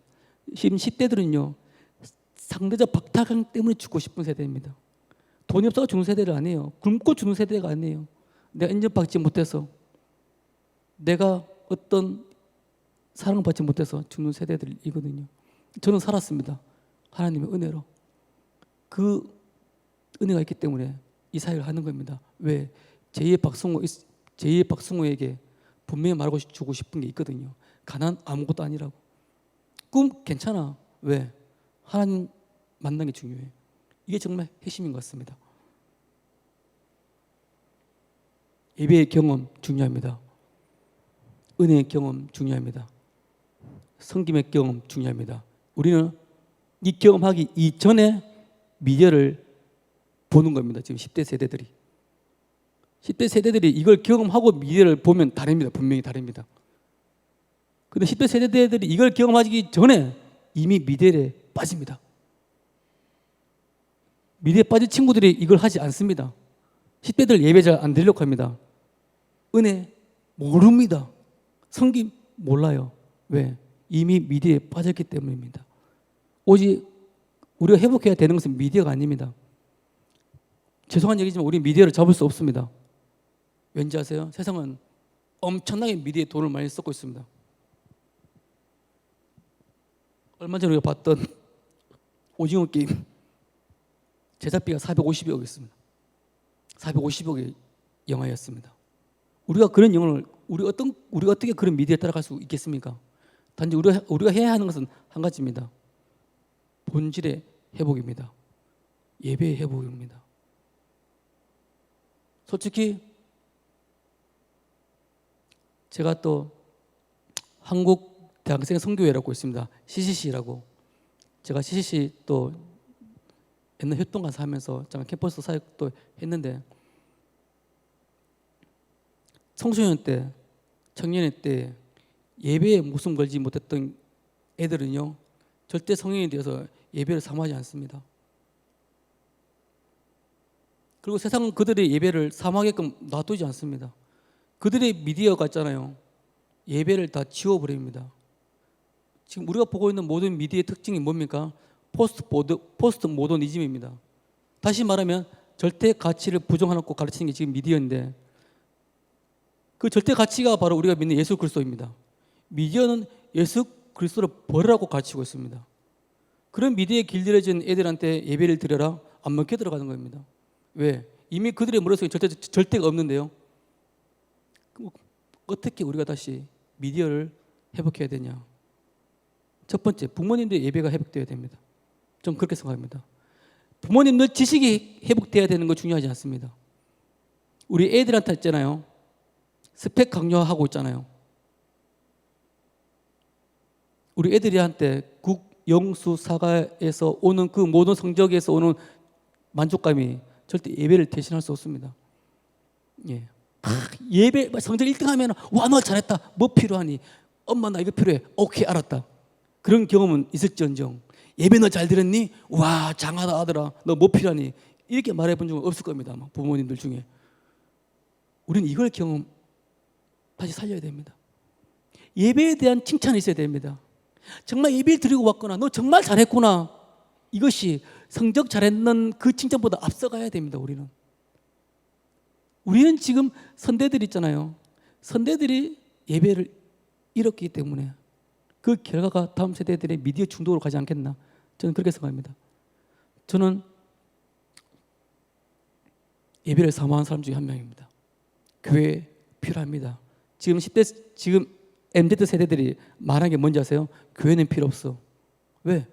지금 10대들은요. 상대적 박탈감 때문에 죽고 싶은 세대입니다. 돈이 없어서 죽는 세대를 아니에요. 굶고 죽는 세대가 아니에요. 내가 인정받지 못해서 내가 어떤 사랑받지 못해서 죽는 세대들이거든요. 저는 살았습니다. 하나님의 은혜로. 그 은혜가 있기 때문에 이 사역을 하는 겁니다. 왜? 제2의 박승호에게 분명히 말하고 주고 싶은 게 있거든요. 가난 아무것도 아니라고. 꿈 괜찮아. 왜? 하나님 만나는 게 중요해. 이게 정말 핵심인 것 같습니다. 예배의 경험 중요합니다. 은혜의 경험 중요합니다. 섬김의 경험 중요합니다. 우리는 이 경험하기 이전에 미디어를 보는 겁니다. 지금 10대 세대들이. 10대 세대들이 이걸 경험하고 미디어를 보면 다릅니다. 분명히 다릅니다. 근데 10대 세대들이 이걸 경험하기 전에 이미 미디어에 빠집니다. 미디어에 빠진 친구들이 이걸 하지 않습니다. 10대들 예배 잘 안 드리려고 합니다. 은혜 모릅니다. 섬김 몰라요. 왜? 이미 미디어에 빠졌기 때문입니다. 오직 우리가 회복해야 되는 것은 미디어가 아닙니다. 죄송한 얘기지만 우리 미디어를 잡을 수 없습니다. 왠지 아세요? 세상은 엄청나게 미디어에 돈을 많이 쏟고 있습니다. 얼마 전에 우리가 봤던 오징어 게임 제작비가 450억이었습니다. 450억의 영화였습니다. 우리가 그런 영화를 우리가 어떻게 그런 미디어에 따라갈 수 있겠습니까? 단지 우리가 해야 하는 것은 한 가지입니다. 본질의 회복입니다. 예배의 회복입니다. 솔직히 제가 또 한국 대학생 선교회라고 있습니다. CCC라고. 제가 CCC 또 옛날 협동가사 하면서 잠깐 캠퍼스 사역도 했는데 청소년 때, 청년의 때 예배에 목숨 걸지 못했던 애들은요 절대 성인이 되어서 예배를 사모하지 않습니다. 그리고 세상은 그들의 예배를 사모하게끔 놔두지 않습니다. 그들의 미디어가 있잖아요. 예배를 다 지워버립니다. 지금 우리가 보고 있는 모든 미디어의 특징이 뭡니까? 포스트 모더니즘입니다. 다시 말하면 절대 가치를 부정하고 가르치는 게 지금 미디어인데 그 절대 가치가 바로 우리가 믿는 예수 그리스도입니다. 미디어는 예수 그리스도를 버리라고 가르치고 있습니다. 그런 미디어에 길들여진 애들한테 예배를 드려라 안 먹게 들어가는 겁니다. 왜? 이미 그들의 머릿속에 절대가 없는데요. 어떻게 우리가 다시 미디어를 회복해야 되냐? 첫 번째, 부모님들의 예배가 회복되어야 됩니다. 좀 그렇게 생각합니다. 부모님들 지식이 회복되어야 되는 거 중요하지 않습니다. 우리 애들한테 있잖아요. 스펙 강요하고 있잖아요. 우리 애들이한테 국, 영수, 사과에서 오는 그 모든 성적에서 오는 만족감이 절대 예배를 대신할 수 없습니다. 예. 예배 성적 1등 하면 와 너 잘했다. 뭐 필요하니? 엄마 나 이거 필요해. 오케이 알았다. 그런 경험은 있을지언정 예배 너 잘 들었니? 와 장하다 아들아 너 뭐 필요하니? 이렇게 말해본 적은 없을 겁니다. 아마 부모님들 중에. 우리는 이걸 경험 다시 살려야 됩니다. 예배에 대한 칭찬이 있어야 됩니다. 정말 예배를 드리고 왔구나. 너 정말 잘했구나. 이것이 성적 잘했는 그 칭찬보다 앞서가야 됩니다. 우리는 지금 선대들 있잖아요. 선대들이 예배를 잃었기 때문에 그 결과가 다음 세대들의 미디어 중독으로 가지 않겠나. 저는 그렇게 생각합니다. 저는 예배를 사모하는 사람 중에 한 명입니다. 교회 필요합니다. 지금 MZ 세대들이 말하는 게 뭔지 아세요? 교회는 필요 없어. 왜?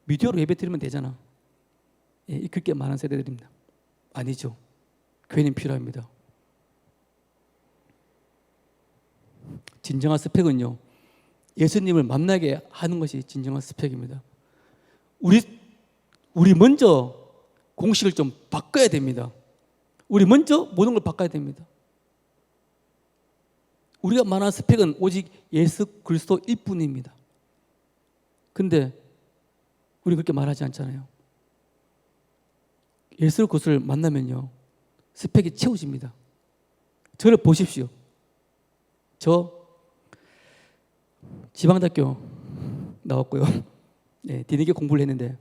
미디어로 예배 드리면 되잖아. 예, 그렇게 말하는 세대들입니다. 아니죠. 교회는 필요합니다. 진정한 스펙은요, 예수님을 만나게 하는 것이 진정한 스펙입니다. 우리 먼저 공식을 좀 바꿔야 됩니다. 우리 먼저 모든 걸 바꿔야 됩니다. 우리가 말하는 스펙은 오직 예수 그리스도일 뿐입니다. 근데 우리 그렇게 말하지 않잖아요. 예수 그리스도를 만나면요 스펙이 채워집니다. 저를 보십시오. 저 지방대학교 나왔고요. 네, 뒤늦게 공부를 했는데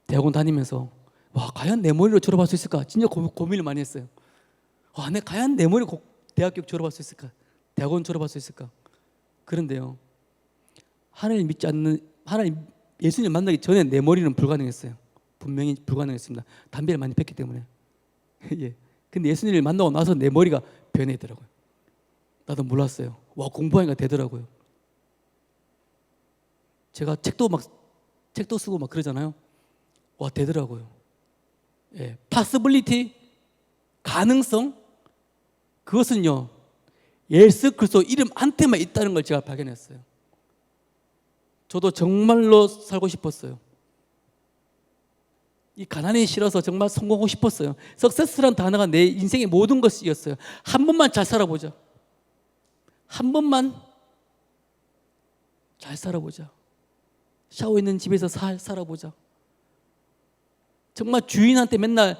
대학원 다니면서 와 과연 내 머리로 졸업할 수 있을까? 진짜 고민을 많이 했어요. 와, 내가 과연 내 머리로 대학교 졸업할 수 있을까? 대학원 졸업할 수 있을까? 그런데요, 하나님 믿지 않는 예수님 만나기 전에 내 머리는 불가능했어요. 분명히 불가능했습니다. 담배를 많이 폈기 때문에. 예. 근데 예수님을 만나고 나서 내 머리가 변했더라고요. 나도 몰랐어요. 와, 공부하니까 되더라고요. 제가 책도 쓰고 막 그러잖아요. 와, 되더라고요. 예. possibility, 가능성, 그것은요 예수 그리스도 이름 한테만 있다는 걸 제가 발견했어요. 저도 정말로 살고 싶었어요. 이 가난이 싫어서 정말 성공하고 싶었어요. 석세스란 단어가 내 인생의 모든 것이었어요. 한 번만 잘 살아보자. 한 번만 잘 살아보자. 샤워 있는 집에서 살아보자. 정말 주인한테 맨날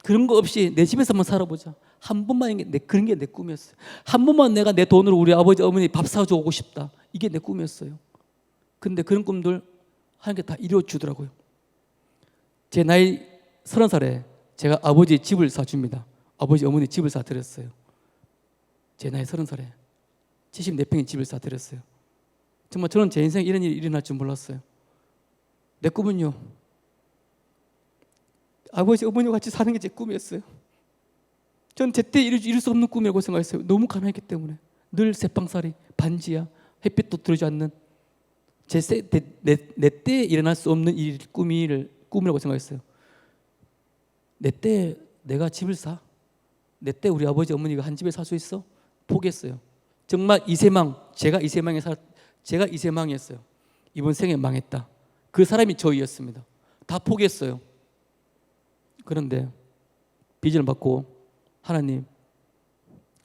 그런 거 없이 내 집에서만 살아보자. 한 번만 그런 게 내 꿈이었어요. 한 번만 내가 내 돈으로 우리 아버지 어머니 밥 사줘 오고 싶다. 이게 내 꿈이었어요. 근데 그런 꿈들 하나님께 다 이루어 주더라고요. 제 나이 30살에 제가 아버지 집을 사줍니다. 아버지 어머니 집을 사드렸어요. 제 나이 30살에 74평의 집을 사드렸어요. 정말 저는 제 인생에 이런 일이 일어날 줄 몰랐어요. 내 꿈은요, 아버지 어머니와 같이 사는 게 제 꿈이었어요. 전 제때 이룰 수 없는 꿈이라고 생각했어요. 너무 가난했기 때문에. 늘 새빵살이, 반지하, 햇빛도 들어오지 않는 내 때에 일어날 수 없는 꿈이라고 생각했어요. 내 때에 내가 집을 사? 내 때 우리 아버지 어머니가 한 집에 살 수 있어? 포기했어요. 정말 제가 이세망이었어요. 이번 생에 망했다. 그 사람이 저희였습니다. 다 포기했어요. 그런데 비전을 받고 하나님,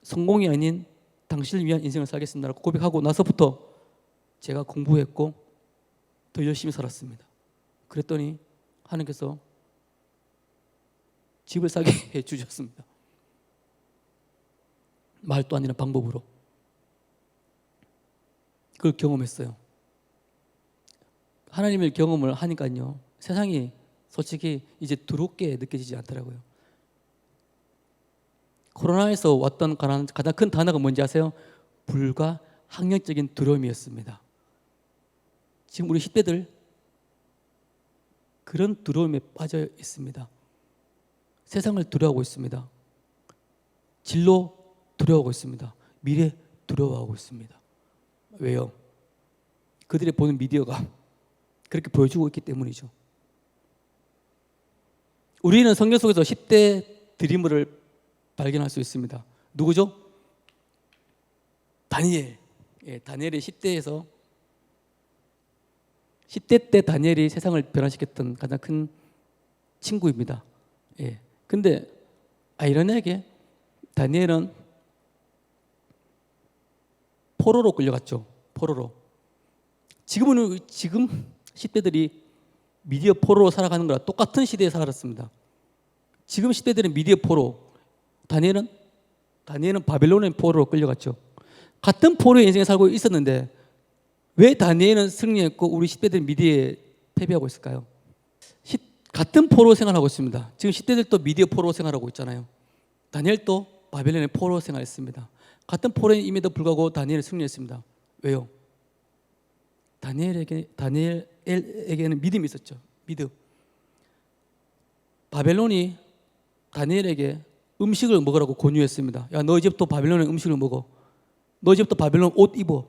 성공이 아닌 당신을 위한 인생을 살겠습니다라고 고백하고 나서부터 제가 공부했고 더 열심히 살았습니다. 그랬더니 하나님께서 집을 사게 해주셨습니다. 말도 안 되는 방법으로. 그걸 경험했어요. 하나님을 경험을 하니까요, 세상이 솔직히 이제 두렵게 느껴지지 않더라고요. 코로나에서 왔던 가장 큰 단어가 뭔지 아세요? 불가항력적인 두려움이었습니다. 지금 우리 10대들 그런 두려움에 빠져 있습니다. 세상을 두려워하고 있습니다. 진로 두려워하고 있습니다. 미래 두려워하고 있습니다. 왜요? 그들이 보는 미디어가 그렇게 보여주고 있기 때문이죠. 우리는 성경 속에서 10대 드리머를 발견할 수 있습니다. 누구죠? 다니엘. 다니엘이 10대 때 다니엘이 세상을 변화시켰던 가장 큰 친구입니다. 근데 아이러니하게 다니엘은 포로로 끌려갔죠. 포로로. 지금 10대들이 미디어 포로로 살아가는 거랑 똑같은 시대에 살았습니다. 지금 10대들은 미디어 포로, 다니엘은 바벨론의 포로로 끌려갔죠. 같은 포로의 인생에 살고 있었는데 왜 다니엘은 승리했고 우리 10대들은 미디어에 패배하고 있을까요? 같은 포로 생활하고 있습니다. 지금 10대들도 미디어 포로 생활하고 있잖아요. 다니엘도 바벨론의 포로 생활했습니다. 같은 포로임에도 불구하고 다니엘은 승리했습니다. 왜요? 다니엘에게는 믿음이 있었죠. 믿음. 바벨론이 다니엘에게 음식을 먹으라고 권유했습니다. 야, 너 이제부터 바벨론의 음식을 먹어. 너 이제부터 바벨론 옷 입어.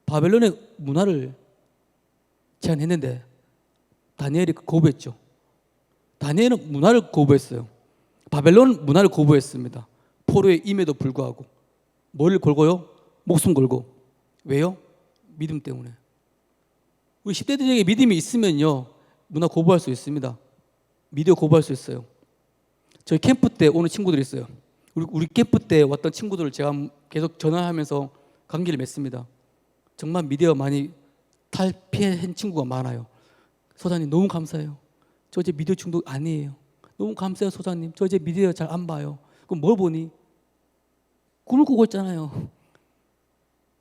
바벨론의 문화를 제안했는데 다니엘이 거부했죠. 다니엘은 문화를 거부했어요. 바벨론 문화를 거부했습니다. 포로의 임에도 불구하고. 뭘 걸고요? 목숨 걸고. 왜요? 믿음 때문에. 우리 10대들에게 믿음이 있으면요, 문화 거부할 수 있습니다. 미디어 거부할 수 있어요. 저희 캠프 때 오는 친구들이 있어요. 우리 캠프 때 왔던 친구들을 제가 계속 전화하면서 관계를 맺습니다. 정말 미디어 많이 탈피한 친구가 많아요. 소장님 너무 감사해요. 저 이제 미디어 중독 아니에요. 너무 감사해요 소장님. 저 이제 미디어 잘 안 봐요. 그럼 뭘 보니? 꿈을 꾸고 있잖아요.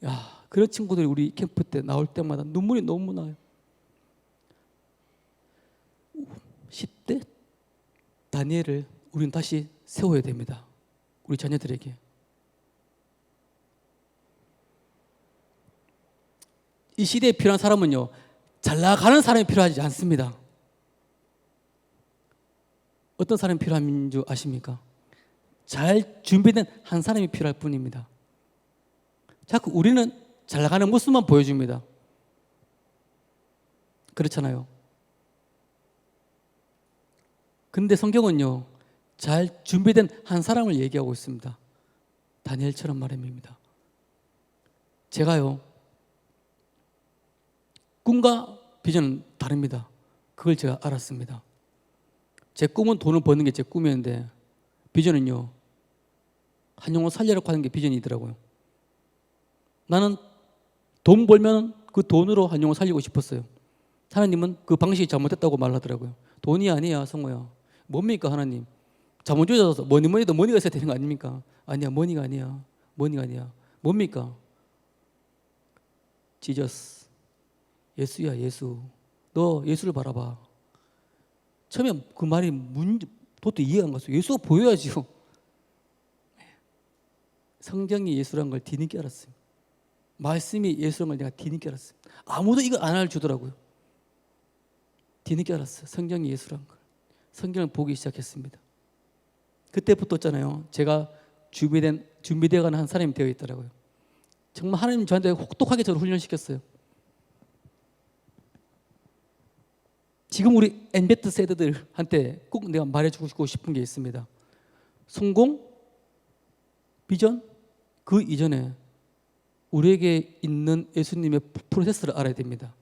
야, 그런 친구들이 우리 캠프 때 나올 때마다 눈물이 너무 나요. 10대 다니엘을 우리는 다시 세워야 됩니다. 우리 자녀들에게. 이 시대에 필요한 사람은요, 잘 나가는 사람이 필요하지 않습니다. 어떤 사람이 필요한 줄 아십니까? 잘 준비된 한 사람이 필요할 뿐입니다. 자꾸 우리는 잘 나가는 모습만 보여줍니다. 그렇잖아요. 근데 성경은요, 잘 준비된 한 사람을 얘기하고 있습니다. 다니엘처럼 말입니다. 제가요, 꿈과 비전은 다릅니다. 그걸 제가 알았습니다. 제 꿈은 돈을 버는 게 제 꿈이었는데 비전은요, 한 영혼 살리려고 하는 게 비전이더라고요. 나는 돈 벌면 그 돈으로 한 영혼 살리고 싶었어요. 하나님은 그 방식이 잘못됐다고 말하더라고요. 돈이 아니야, 성호야. 뭡니까 하나님? 자본주의자라서 뭐니 해도 머니가 있어야 되는 거 아닙니까? 아니야, 머니가 아니야. 뭡니까? 지저스. 예수야, 예수. 너 예수를 바라봐. 처음에 그 말이 도대체 이해가 안 갔어요. 예수가 보여야지요. 성경이 예수라는 걸 뒤늦게 알았어요. 말씀이 예수라는 걸 내가 뒤늦게 알았어요. 아무도 이걸 안 알려주더라고요. 뒤늦게 알았어요. 성경이 예수란 걸. 성경을 보기 시작했습니다. 그때부터잖아요. 제가 준비되어가는 한 사람이 되어 있더라고요. 정말 하나님 저한테 혹독하게 저를 훈련시켰어요. 지금 우리 엠베트 세대들한테 꼭 내가 말해주고 싶은 게 있습니다. 성공, 비전, 그 이전에 우리에게 있는 예수님의 프로세스를 알아야 됩니다.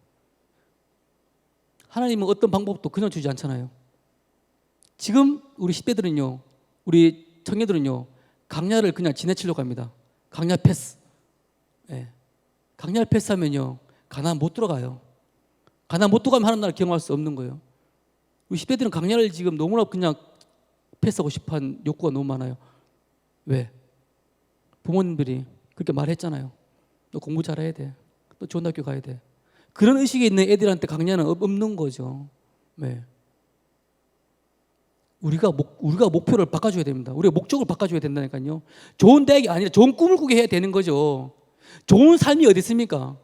하나님은 어떤 방법도 그냥 주지 않잖아요. 지금 우리 10대들은요, 우리 청년들은요, 강야를 그냥 지나치려고 합니다. 강야 패스. 예. 강야를 패스하면요, 가나안 못 들어가요. 가나안 못 들어가면 하나님 나라 경험할 수 없는 거예요. 우리 10대들은 강야를 지금 너무나 그냥 패스하고 싶어하는 욕구가 너무 많아요. 왜? 부모님들이 그렇게 말했잖아요. 너 공부 잘해야 돼. 너 좋은 학교 가야 돼. 그런 의식이 있는 애들한테 강야는 없는 거죠. 왜? 우리가 목표를 바꿔줘야 됩니다. 우리가 목적을 바꿔줘야 된다니까요. 좋은 대학이 아니라 좋은 꿈을 꾸게 해야 되는 거죠. 좋은 삶이 어디 있습니까?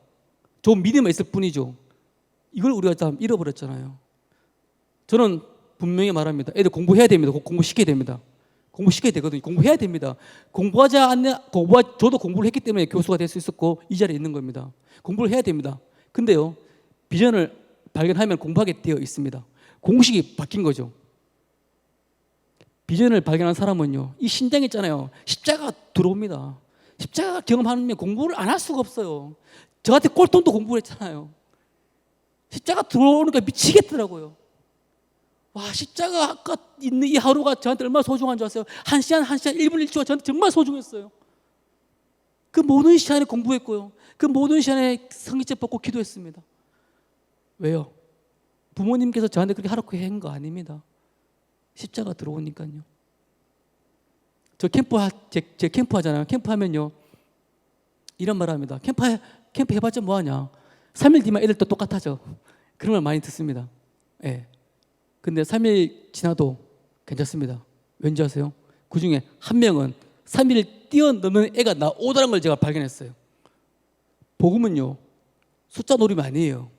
좋은 믿음이 있을 뿐이죠. 이걸 우리가 다 잃어버렸잖아요. 저는 분명히 말합니다. 애들 공부해야 됩니다. 공부시켜야 됩니다. 공부시켜야 되거든요. 공부해야 됩니다. 저도 공부를 했기 때문에 교수가 될 수 있었고 이 자리에 있는 겁니다. 공부를 해야 됩니다. 근데요, 비전을 발견하면 공부하게 되어 있습니다. 공식이 바뀐 거죠. 비전을 발견한 사람은요, 이 신장 있잖아요. 십자가가 들어옵니다. 십자가 경험하면 공부를 안 할 수가 없어요. 저한테 꼴통도 공부를 했잖아요. 십자가 들어오니까 미치겠더라고요. 와, 십자가 아까 있는 이 하루가 저한테 얼마나 소중한 줄 아세요? 한 시간 1분 1초가 저한테 정말 소중했어요. 그 모든 시간에 공부했고요. 그 모든 시간에 성기죄 받고 기도했습니다. 왜요? 부모님께서 저한테 그렇게 하라고 한 거 아닙니다. 십자가 들어오니까요. 제 캠프 하잖아요. 캠프 하면요, 이런 말 합니다. 캠프 해봤자 뭐하냐. 3일 뒤만 애들 또 똑같아져. 그런 말 많이 듣습니다. 예. 근데 3일 지나도 괜찮습니다. 왠지 아세요? 그 중에 한 명은 3일을 뛰어넘는 애가 나오더라는 걸 제가 발견했어요. 복음은요, 숫자 노림 아니에요.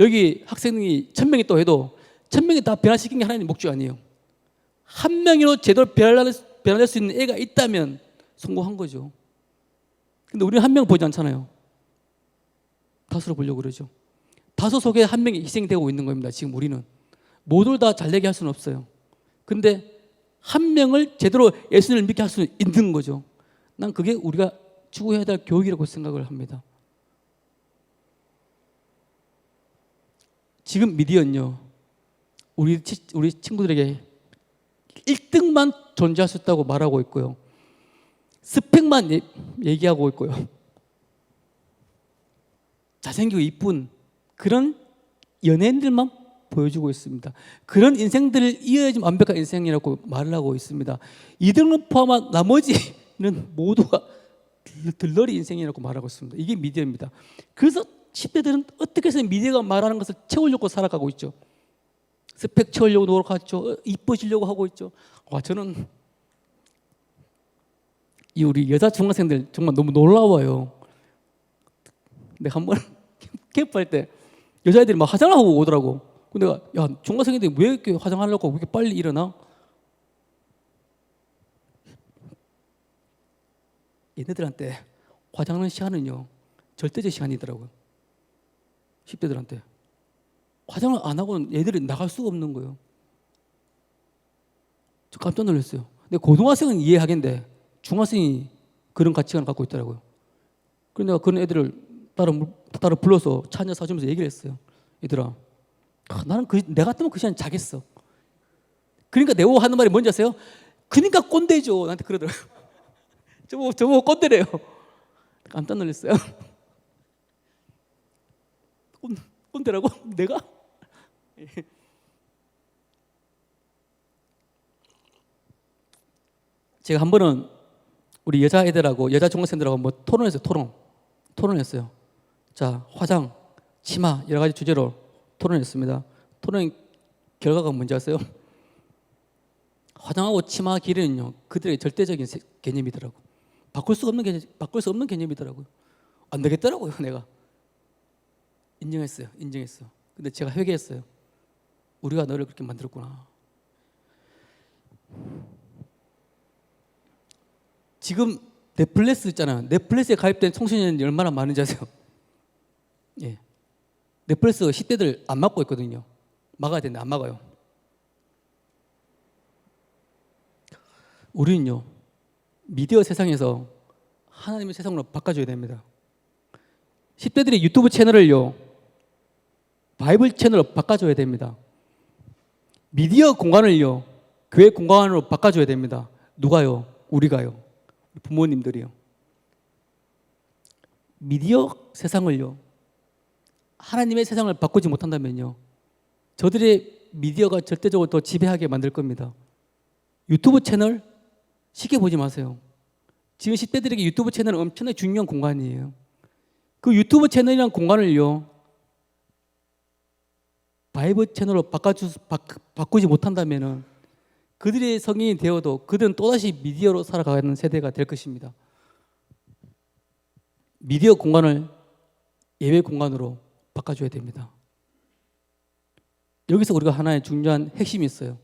여기 학생이 1000명이 또 해도 1000명이 다 변화시킨 게 하나님 목적 아니에요. 한 명이라도 제대로 변화될 수 있는 애가 있다면 성공한 거죠. 근데 우리는 한 명 보지 않잖아요. 다수로 보려고 그러죠. 다수 속에 한 명이 희생되고 있는 겁니다. 지금 우리는 모두를 다 잘되게 할 수는 없어요. 근데 한 명을 제대로 예수님을 믿게 할 수는 있는 거죠. 난 그게 우리가 추구해야 될 교육이라고 생각을 합니다. 지금 미디어는요, 우리 친구들에게 1등만 존재할 수 있다고 말하고 있고요, 스펙만 얘기하고 있고요, 잘생기고 이쁜 그런 연예인들만 보여주고 있습니다. 그런 인생들을 이어야지 완벽한 인생이라고 말을 하고 있습니다. 이들을 포함한 나머지는 모두가 들러리 인생이라고 말하고 있습니다. 이게 미디어입니다. 그래서 10대들은 어떻게 해서 미디어가 말하는 것을 채우려고 살아가고 있죠. 스펙 채우려고 노력하죠. 이뻐지려고 하고 있죠. 저는 이 우리 여자 중학생들 정말 너무 놀라워요. 내가 한번 캠프할 때 여자애들이 막 화장하고 오더라고. 근데 내가, 야, 중학생인데 왜 이렇게 화장하려고 왜 이렇게 빨리 일어나? 얘네들한테 화장하는 시간은요, 절대적 시간이더라고요. 10대들한테 화장을 안 하고는 얘들이 나갈 수가 없는 거예요. 저 깜짝 놀랐어요. 근데 고등학생은 이해하겠는데 중학생이 그런 가치관을 갖고 있더라고요. 그래서 내가 그런 애들을 따로 불러서 차 한잔 사주면서 얘기를 했어요. 얘들아, 나는 내가 같으면 그 시간 자겠어. 그러니까 내가 하는 말이 뭔지 아세요? 그러니까 꼰대죠. 나한테 그러더라고요. 저보고 꼰대래요. 깜짝 놀랐어요. 꼰대라고? 내가? 제가 한 번은 우리 여자애들하고 여자 중학생들하고 뭐 토론했어요. 토론했어요. 자, 화장, 치마 여러 가지 주제로 토론했습니다. 토론 결과가 뭔지 아세요? 화장하고 치마 길이는요, 그들의 절대적인 개념이더라고. 바꿀 수 없는 개념이더라고요. 안 되겠더라고요. 내가 인정했어요. 근데 제가 회개했어요. 우리가 너를 그렇게 만들었구나. 지금 넷플릭스 있잖아요. 넷플릭스에 가입된 청소년이 얼마나 많은지 아세요? 예. 넷플릭스 10대들 안 막고 있거든요. 막아야 되는데 안 막아요. 우리는요, 미디어 세상에서 하나님의 세상으로 바꿔줘야 됩니다. 10대들이 유튜브 채널을요, 바이블 채널로 바꿔줘야 됩니다. 미디어 공간을요, 교회 공간으로 바꿔줘야 됩니다. 누가요? 우리가요. 부모님들이요. 미디어 세상을요, 하나님의 세상을 바꾸지 못한다면요, 저들의 미디어가 절대적으로 더 지배하게 만들 겁니다. 유튜브 채널 쉽게 보지 마세요. 지금 10대들에게 유튜브 채널은 엄청나게 중요한 공간이에요. 그 유튜브 채널이라는 공간을요, 바이블 채널로 바꾸지 못한다면은 그들의 성인이 되어도 그들은 또다시 미디어로 살아가는 세대가 될 것입니다. 미디어 공간을 예배 공간으로 바꿔줘야 됩니다. 여기서 우리가 하나의 중요한 핵심이 있어요.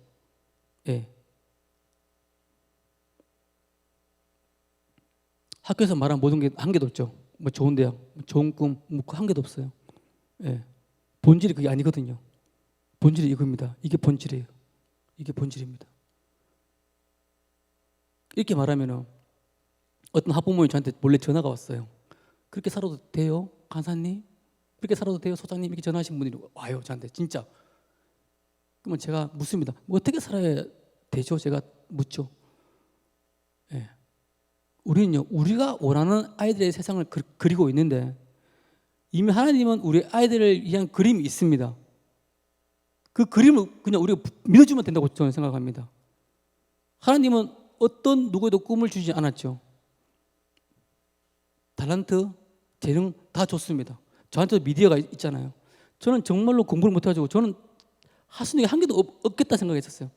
예. 학교에서 말한 모든 게 한 개도 없죠. 뭐 좋은 대학, 좋은 꿈, 뭐 한 개도 없어요. 예. 본질이 그게 아니거든요. 본질이 이겁니다. 이게 본질이에요. 이게 본질입니다. 이렇게 말하면 어떤 학부모님이 저한테 몰래 전화가 왔어요. 그렇게 살아도 돼요? 간사님? 그렇게 살아도 돼요? 소장님? 이렇게 전화하신 분들이 와요. 저한테 진짜. 그러면 제가 묻습니다. 뭐 어떻게 살아야 되죠? 제가 묻죠. 예. 우리는요, 우리가 원하는 아이들의 세상을 그리고 있는데 이미 하나님은 우리 아이들을 위한 그림이 있습니다. 그 그림을 그냥 우리가 믿어주면 된다고 저는 생각합니다. 하나님은 어떤 누구에도 꿈을 주지 않았죠. 달란트, 재능 다 줬습니다. 저한테도 미디어가 있잖아요. 저는 정말로 공부를 못해가지고 저는 하수능이 한 개도 없겠다 생각했었어요.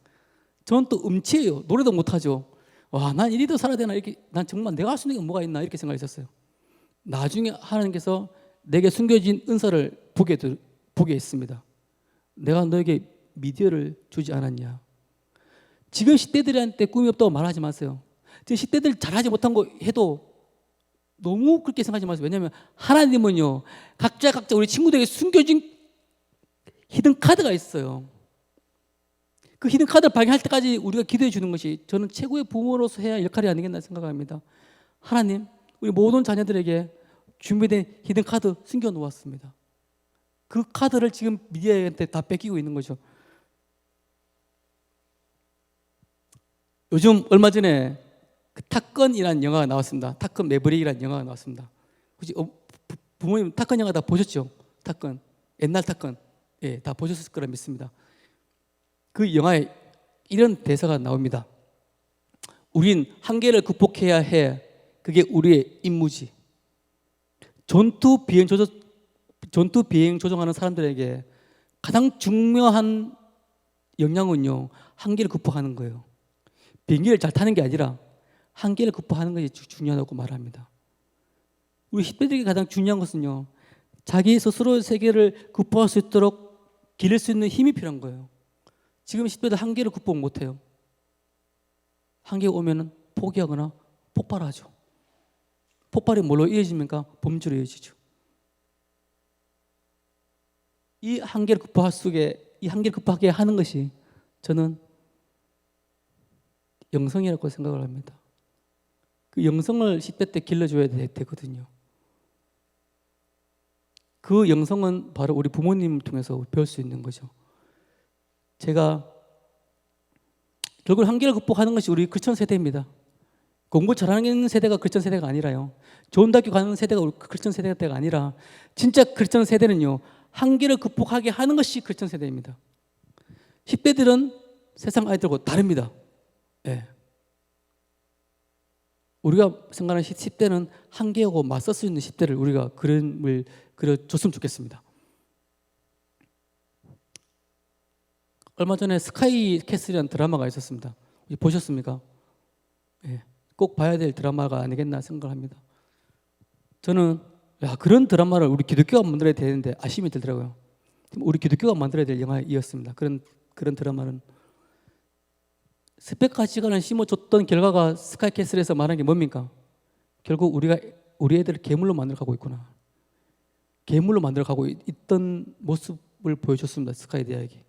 저는 또 음치예요. 노래도 못하죠. 와, 난 이리도 살아야 되나 이렇게, 난 정말 내가 할 수 있는 게 뭐가 있나 이렇게 생각했었어요. 나중에 하나님께서 내게 숨겨진 은사를 보게 했습니다. 내가 너에게 미디어를 주지 않았냐. 지금 10대들한테 꿈이 없다고 말하지 마세요. 지금 10대들 잘하지 못한 거 해도 너무 그렇게 생각하지 마세요. 왜냐하면 하나님은요, 각자 우리 친구들에게 숨겨진 히든 카드가 있어요. 그 히든 카드를 발견할 때까지 우리가 기도해 주는 것이 저는 최고의 부모로서 해야 할 역할이 아니겠나 생각합니다. 하나님, 우리 모든 자녀들에게 준비된 히든 카드 숨겨 놓았습니다. 그 카드를 지금 미디어한테 다 뺏기고 있는 거죠. 요즘 얼마 전에 그 탑건이라는 영화가 나왔습니다. 탑건 매브릭이라는 영화가 나왔습니다. 혹시 부모님 탑건 영화 다 보셨죠? 탑건, 옛날 탑건, 예, 다 보셨을 거라 믿습니다. 그 영화에 이런 대사가 나옵니다. 우린 한계를 극복해야 해. 그게 우리의 임무지. 전투 비행 조종하는 사람들에게 가장 중요한 역량은요, 한계를 극복하는 거예요. 비행기를 잘 타는 게 아니라 한계를 극복하는 것이 중요하다고 말합니다. 우리 10대들에게 가장 중요한 것은요, 자기 스스로의 세계를 극복할 수 있도록 기를 수 있는 힘이 필요한 거예요. 지금 10대들 한계를 극복 못해요. 한계가 오면 포기하거나 폭발하죠. 폭발이 뭘로 이어집니까? 범죄로 이어지죠. 이 한계를 극복하게 하는 것이 저는 영성이라고 생각을 합니다. 그 영성을 10대 때 길러줘야 되거든요. 그 영성은 바로 우리 부모님을 통해서 배울 수 있는 거죠. 제가 결국 한계를 극복하는 것이 우리 크리스천 세대입니다. 공부 잘하는 세대가 크리스천 세대가 아니라요. 좋은 대학교 가는 세대가 우리 크리스천 세대가 아니라 진짜 크리스천 세대는요, 한계를 극복하게 하는 것이 크리스천 세대입니다. 10대들은 세상 아이들하고 다릅니다. 예. 우리가 생각하는 10대는 한계하고 맞설 수 있는 10대를 우리가 그림을 그려줬으면 좋겠습니다. 얼마 전에 스카이 캐슬이라는 드라마가 있었습니다. 보셨습니까? 예. 꼭 봐야 될 드라마가 아니겠나 생각합니다. 저는 그런 드라마를 우리 기독교가 만들어야 되는데 아쉬움이 들더라고요. 우리 기독교가 만들어야 될 영화이었습니다. 그런 드라마는 스펙 가치관을 심어줬던 결과가 스카이캐슬에서 말하는 게 뭡니까? 결국 우리 애들을 괴물로 만들어가고 있구나. 괴물로 만들어가고 있던 모습을 보여줬습니다. 스카이 대학이.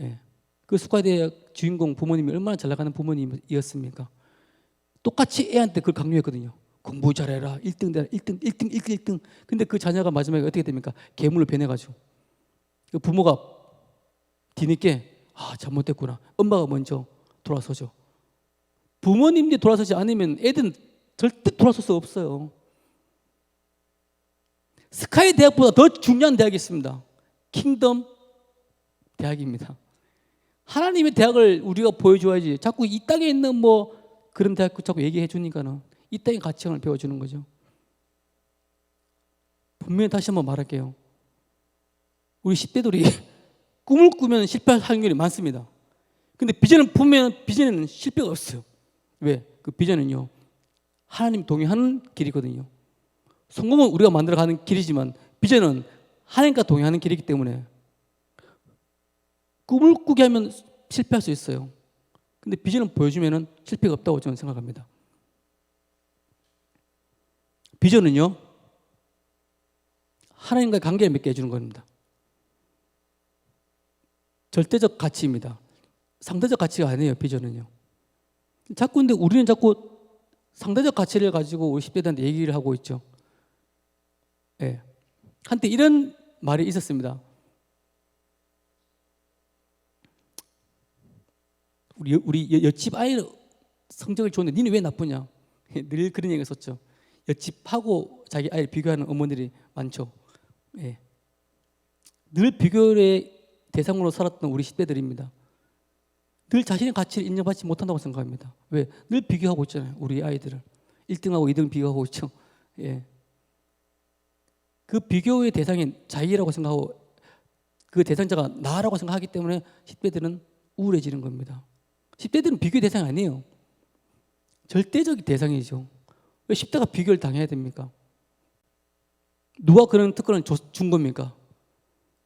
예. 그 스카이 대학 주인공 부모님이 얼마나 잘 나가는 부모님이었습니까? 똑같이 애한테 그걸 강요했거든요. 공부 잘해라. 1등 되라. 1등, 1등, 1등, 1등. 근데 그 자녀가 마지막에 어떻게 됩니까? 괴물로 변해가지고. 그 부모가 뒤늦게 잘못됐구나. 엄마가 먼저 돌아서죠. 부모님들이 돌아서지 않으면 애들은 절대 돌아설 수 없어요. 스카이 대학보다 더 중요한 대학이 있습니다. 킹덤 대학입니다. 하나님의 대학을 우리가 보여줘야지. 자꾸 이 땅에 있는 뭐 그런 대학 자꾸 얘기해 주니까는 이 땅의 가치관을 배워주는 거죠. 분명히 다시 한번 말할게요. 우리 10대들이 꿈을 꾸면 실패할 확률이 많습니다. 근데 비전을 품으면 비전에는 실패가 없어요. 왜? 그 비전은요, 하나님 동행하는 길이거든요. 성공은 우리가 만들어가는 길이지만 비전은 하나님과 동행하는 길이기 때문에 꿈을 꾸게 하면 실패할 수 있어요. 근데 비전을 보여주면 실패가 없다고 저는 생각합니다. 비전은요, 하나님과의 관계를 맺게 해주는 겁니다. 절대적 가치입니다. 상대적 가치가 아니에요, 비전은요. 근데 우리는 자꾸 상대적 가치를 가지고 우리 10대들한테 얘기를 하고 있죠. 예. 한때 이런 말이 있었습니다. 우리 옆집 아이는 성적을 좋은데 니는 왜 나쁘냐? 늘 그런 얘기를 썼죠. 옆집하고 자기 아이를 비교하는 어머니들이 많죠. 예. 늘 비교의 대상으로 살았던 우리 10대들입니다. 늘 자신의 가치를 인정받지 못한다고 생각합니다. 왜? 늘 비교하고 있잖아요. 우리 아이들을 1등하고 2등 비교하고 있죠. 예. 그 비교의 대상이 자기라고 생각하고 그 대상자가 나라고 생각하기 때문에 10대들은 우울해지는 겁니다. 10대들은 비교의 대상이 아니에요. 절대적인 대상이죠. 왜 10대가 비교를 당해야 됩니까? 누가 그런 특권을 준 겁니까?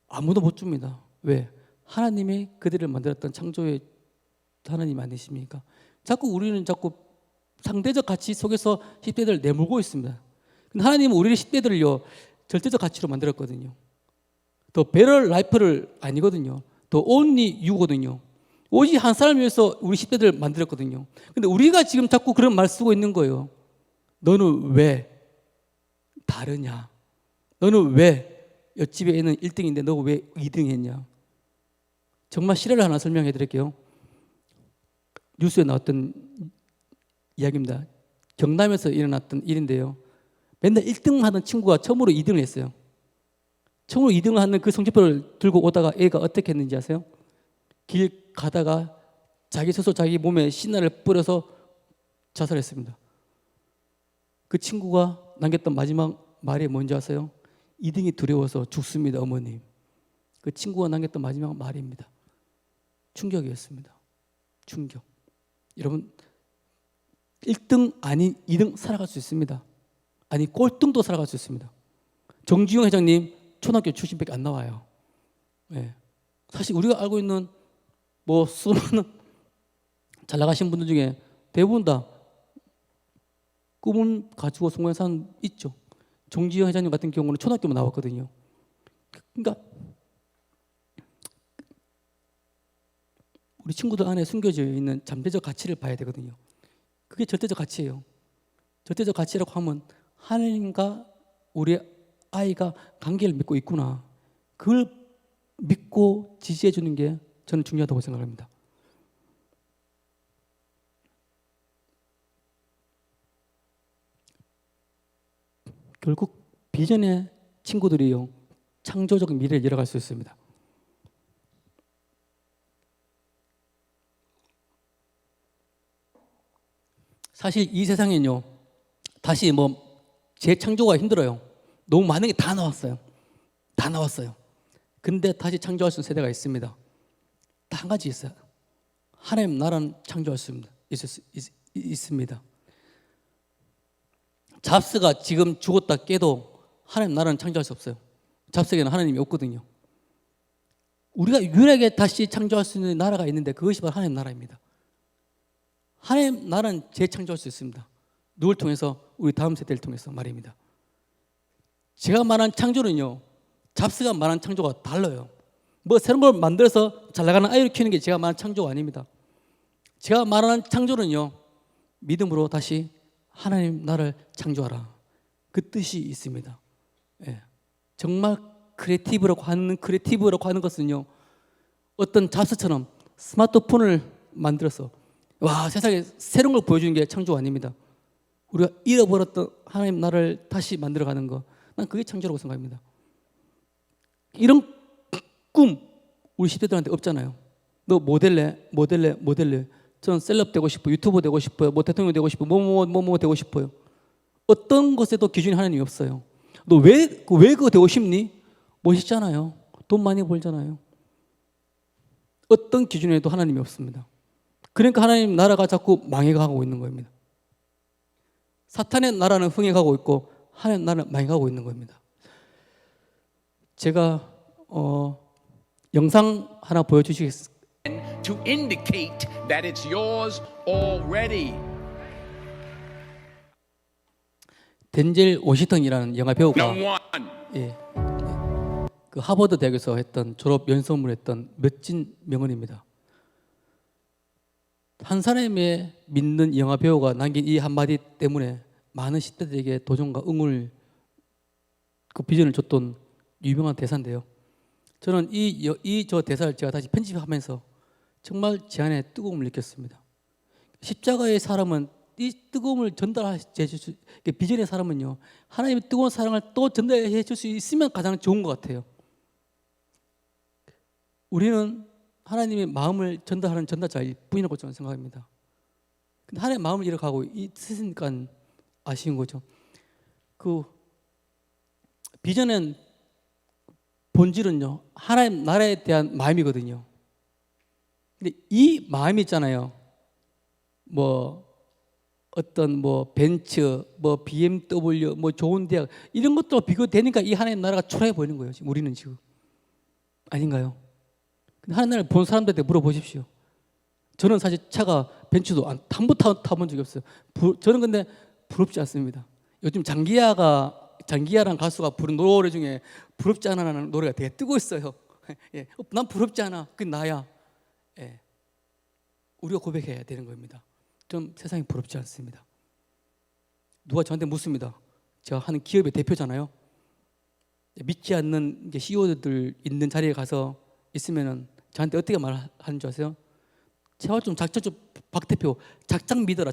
아무도 못 줍니다. 왜? 하나님이 그들을 만들었던 창조의 하나님 아니십니까? 우리는 자꾸 상대적 가치 속에서 10대들을 내몰고 있습니다. 근데 하나님은 우리 10대들을요, 절대적 가치로 만들었거든요. 더 베럴 라이프를 아니거든요. 더 온리 유거든요. 오직 한 사람을 위해서 우리 10대들을 만들었거든요. 근데 우리가 지금 자꾸 그런 말 쓰고 있는 거예요. 너는 왜 다르냐? 너는 왜 옆집에 있는 1등인데 너 왜 2등 했냐? 정말 실화를 하나 설명해 드릴게요. 뉴스에 나왔던 이야기입니다. 경남에서 일어났던 일인데요. 맨날 1등 하던 친구가 처음으로 2등을 했어요. 처음으로 2등을 하는 그 성적표를 들고 오다가 애가 어떻게 했는지 아세요? 길 가다가 자기 스스로 자기 몸에 신나를 뿌려서 자살했습니다. 그 친구가 남겼던 마지막 말이 뭔지 아세요? 2등이 두려워서 죽습니다, 어머님. 그 친구가 남겼던 마지막 말입니다. 충격이었습니다. 충격. 여러분, 1등 아닌 2등 살아갈 수 있습니다. 아니 꼴등도 살아갈 수 있습니다. 정지용 회장님 초등학교 출신밖에 안 나와요. 네. 사실 우리가 알고 있는 뭐 수많은 잘 나가신 분들 중에 대부분 다 꿈을 가지고 성공한 사람 있죠. 정지용 회장님 같은 경우는 초등학교만 나왔거든요. 그러니까 우리 친구들 안에 숨겨져 있는 잠재적 가치를 봐야 되거든요. 그게 절대적 가치예요. 절대적 가치라고 하면 하나님과 우리 아이가 관계를 맺고 있구나. 그걸 믿고 지지해 주는 게 저는 중요하다고 생각합니다. 결국 비전의 친구들이요, 창조적 미래를 열어갈 수 있습니다. 사실 이 세상엔요, 다시 재창조가 힘들어요. 너무 많은 게 다 나왔어요. 다 나왔어요. 근데 다시 창조할 수 있는 세대가 있습니다. 다 한 가지 있어요. 하나님 나라는 창조할 수 있습니다. 잡스가 지금 죽었다 깨도 하나님 나라는 창조할 수 없어요. 잡스에게는 하나님이 없거든요. 우리가 유일하게 다시 창조할 수 있는 나라가 있는데 그것이 바로 하나님 나라입니다. 하나님 나라는 재창조할 수 있습니다. 누굴 통해서? 우리 다음 세대를 통해서 말입니다. 제가 말한 창조는요, 잡스가 말한 창조가 달라요. 뭐 새로운 걸 만들어서 잘 나가는 아이를 키우는 게 제가 말한 창조가 아닙니다. 제가 말하는 창조는요, 믿음으로 다시 하나님 나라를 창조하라, 그 뜻이 있습니다. 예. 정말 크리에이티브라고 하는 것은요, 어떤 잡스처럼 스마트폰을 만들어서 와 세상에 새로운 걸 보여주는 게 창조가 아닙니다. 우리가 잃어버렸던 하나님 나라를 다시 만들어가는 거, 난 그게 창조라고 생각합니다. 이런 꿈 우리 10대들한테 없잖아요. 너 모델래? 저는 셀럽 되고 싶어요. 유튜버 되고 싶어요. 뭐 대통령 되고 싶어요. 뭐 되고 싶어요. 어떤 것에도 기준이 하나님이 없어요. 너 왜 그거 되고 싶니? 멋있잖아요. 돈 많이 벌잖아요. 어떤 기준에도 하나님이 없습니다. 그러니까 하나님 나라가 자꾸 망해가고 있는 겁니다. 사탄의 나라는 흥해가고 있고 하나님 나라는 망해가고 있는 겁니다. 제가 영상 하나 보여주시겠습니다. to indicate that it's yours already. 덴젤 워싱턴이라는 영화 배우가 Number one. 예, 그 하버드 대학에서 했던 졸업 연수원을 했던 멋진 명언입니다. 한 사람의 믿는 영화 배우가 남긴 이 한마디 때문에 많은 10대들에게 도전과 응원을, 그 비전을 줬던 유명한 대사인데요. 저는 저 대사를 제가 다시 편집하면서 정말 제 안에 뜨거움을 느꼈습니다. 십자가의 사람은 이 뜨거움을 전달해 줄 비전의 사람은요, 하나님의 뜨거운 사랑을 또 전달해 줄 수 있으면 가장 좋은 것 같아요. 우리는 하나님의 마음을 전달하는 전달자일 뿐이라고 저는 생각합니다. 근데 하나님의 마음을 잃어가고 있으니까 아쉬운 거죠. 그 비전은 본질은요, 하나님 나라에 대한 마음이거든요. 근데 이 마음이 있잖아요. 뭐 어떤 뭐 벤츠, 뭐 BMW, 뭐 좋은 대학 이런 것도 비교되니까 이 하나님 나라가 초라해 보이는 거예요. 지금 우리는 지금 아닌가요? 근데 하나님 나라를 본 사람들한테 물어보십시오. 저는 사실 차가 벤츠도 한 번도 타본 적이 없어요. 저는 근데 부럽지 않습니다. 요즘 장기야라는 가수가 부른 노래 중에 부럽지 않아라는 노래가 되게 뜨고 있어요. 예, 난 부럽지 않아. 그게 나야. 예, 우리가 고백해야 되는 겁니다. 좀 세상이 부럽지 않습니다. 누가 저한테 묻습니다. 제가 하는 기업의 대표잖아요. 믿지 않는 이제 CEO들 있는 자리에 가서 있으면은 저한테 어떻게 말하는 줄 아세요? 제발 좀 작정 좀, 박 대표 작정 믿어라.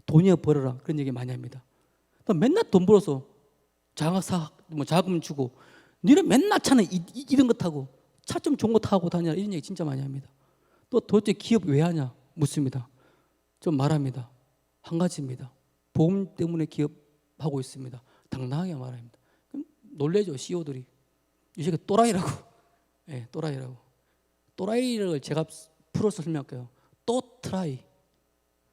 돈이야 벌어라. 그런 얘기 많이 합니다. 맨날 돈 벌어서 자금 주고, 니는 맨날 차는 이런 거 타고 차 좀 좋은 거 타고 다니라, 이런 얘기 진짜 많이 합니다. 또 도대체 기업 왜 하냐 묻습니다. 좀 말합니다. 한 가지입니다. 보험 때문에 기업하고 있습니다. 당당하게 말합니다. 그럼 놀래죠, CEO들이. 이 새끼 또라이라고. 예, 또라이라고. 또라이를 제가 풀어서 설명할게요. 또 트라이.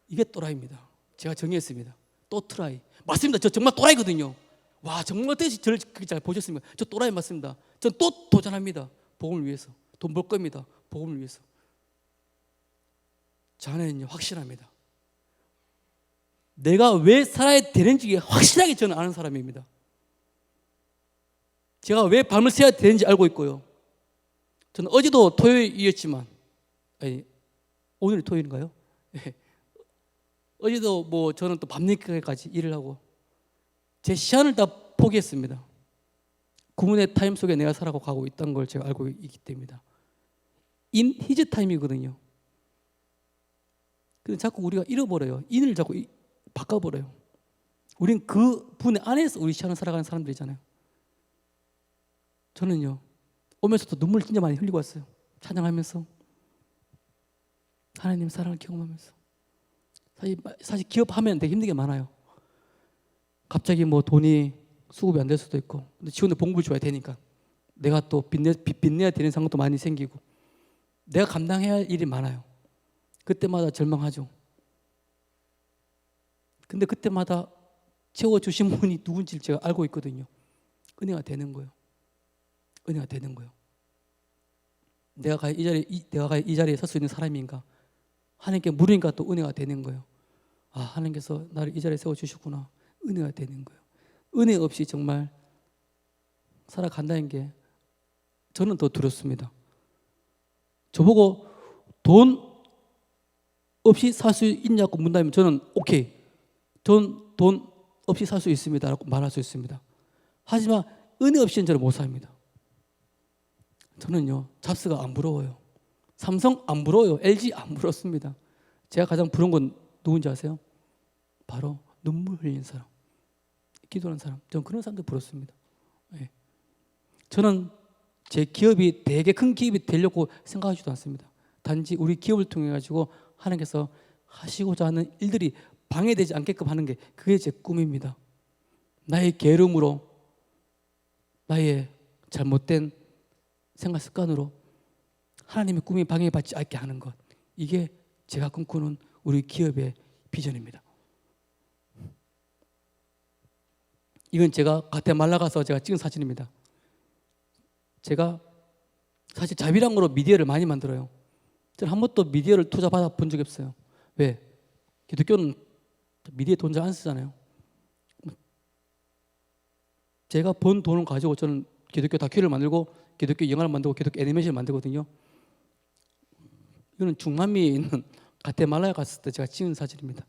이게 또라이입니다. 제가 정의했습니다. 또 트라이. 맞습니다. 저 정말 또라이거든요. 와, 정말 저를 잘 보셨습니까? 저 또라이 맞습니다. 전 또 도전합니다. 복음을 위해서. 돈 벌 겁니다. 복음을 위해서. 자네는요, 확실합니다. 내가 왜 살아야 되는지 확실하게 저는 아는 사람입니다. 제가 왜 밤을 새야 되는지 알고 있고요. 저는 어제도 토요일이었지만, 아니, 오늘이 토요일인가요? 네. 어제도 뭐 저는 또 밤늦게까지 일을 하고 제 시간을 다 포기했습니다. 구문의 타임 속에 내가 살아가고 가고 있다는 걸 제가 알고 있기 때문입니다. In his time이거든요. 근데 자꾸 우리가 잃어버려요. 인을 자꾸 바꿔버려요. 우린 그 분의 안에서 우리 시간을 살아가는 사람들이잖아요. 저는요, 오면서도 눈물 진짜 많이 흘리고 왔어요. 찬양하면서, 하나님 사랑을 경험하면서. 사실 기업하면 되게 힘든 게 많아요. 갑자기 뭐 돈이 수급이 안 될 수도 있고, 근데 직원들 봉급을 줘야 되니까 내가 또 빚내야 되는 상황도 많이 생기고, 내가 감당해야 할 일이 많아요. 그때마다 절망하죠. 근데 그때마다 채워주신 분이 누군지 제가 알고 있거든요. 은혜가 되는 거예요. 은혜가 되는 거예요. 내가 과연 이 자리에 설 수 있는 사람인가? 하나님께 물으니까 또 은혜가 되는 거예요. 아, 하나님께서 나를 이 자리에 세워 주셨구나. 은혜가 되는 거예요. 은혜 없이 정말 살아간다는 게 저는 더 두렵습니다. 저보고 돈 없이 살 수 있냐고 묻는다면 저는 오케이. 전 돈 없이 살 수 있습니다. 라고 말할 수 있습니다. 하지만 은혜 없이는 저는 못 삽니다. 저는요, 잡스가 안 부러워요. 삼성 안 부러워요. LG 안 부럽습니다. 제가 가장 부러운 건 누군지 아세요? 바로 눈물 흘리는 사람, 기도하는 사람. 저는 그런 사람들 부럽습니다. 예. 저는 제 기업이 되게 큰 기업이 되려고 생각하지도 않습니다. 단지 우리 기업을 통해 가지고 하나님께서 하시고자 하는 일들이 방해되지 않게끔 하는 게 그게 제 꿈입니다. 나의 게으름으로, 나의 잘못된 생각 습관으로 하나님의 꿈이 방해받지 않게 하는 것, 이게 제가 꿈꾸는 우리 기업의 비전입니다. 이건 제가 과테말라 가서 제가 찍은 사진입니다. 제가 사실 자비랑으로 미디어를 많이 만들어요. 저는 한 번도 미디어를 투자받아 본 적이 없어요. 왜? 기독교는 미디어에 돈 잘 안 쓰잖아요. 제가 번 돈을 가지고 저는 기독교 다큐를 만들고 기독교 영화를 만들고 기독교 애니메이션을 만들거든요. 이거는 중남미에 있는 과테말라에 갔을 때 제가 찍은 사진입니다.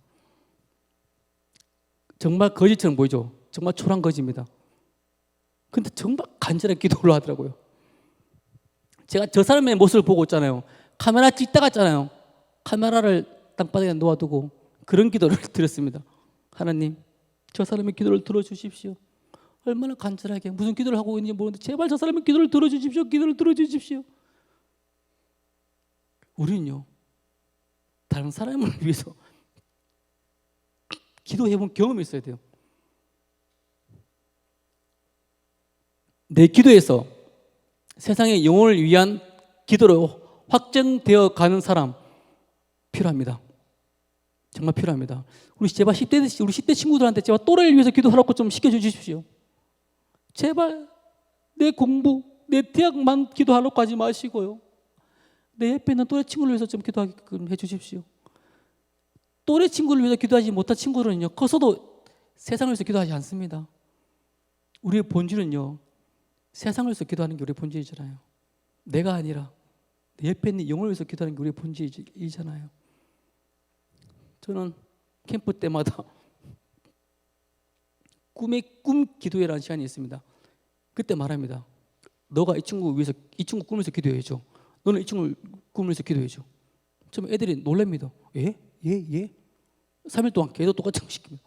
정말 거지처럼 보이죠? 정말 초란 거지입니다. 근데 정말 간절하게 기도를 하더라고요. 제가 저 사람의 모습을 보고 있잖아요. 카메라 찍다가 있잖아요. 카메라를 땅바닥에 놓아두고 그런 기도를 드렸습니다. 하나님, 저 사람의 기도를 들어주십시오. 얼마나 간절하게 무슨 기도를 하고 있는지 모르는데 제발 저 사람의 기도를 들어주십시오. 기도를 들어주십시오. 우리는요, 다른 사람을 위해서 기도해본 경험이 있어야 돼요. 내 기도에서 세상의 영혼을 위한 기도로 확정되어 가는 사람 필요합니다. 정말 필요합니다. 우리 제발 10대 친구들한테 제발 또래를 위해서 기도하라고 좀 시켜주십시오. 제발 내 공부, 내 대학만 기도하라고 하지 마시고요. 내 옆에 있는 또래 친구를 위해서 좀 기도하게끔 해주십시오. 또래 친구를 위해서 기도하지 못한 친구들은요, 커서도 세상을 위해서 기도하지 않습니다. 우리의 본질은요, 세상을 위해서 기도하는 게 우리의 본질이잖아요. 내가 아니라 내 옆에 있는 영혼을 위해서 기도하는 게 우리의 본질이잖아요. 저는 캠프 때마다 꿈의 꿈 기도회라는 시간이 있습니다. 그때 말합니다. 너가 이 친구 위해서, 이 친구 꿈을 위해서 기도해줘. 너는 이 친구 꿈을 위해서 기도해줘. 좀 애들이 놀랍니다. 예? 3일 동안 계속 똑같이 시킵니다.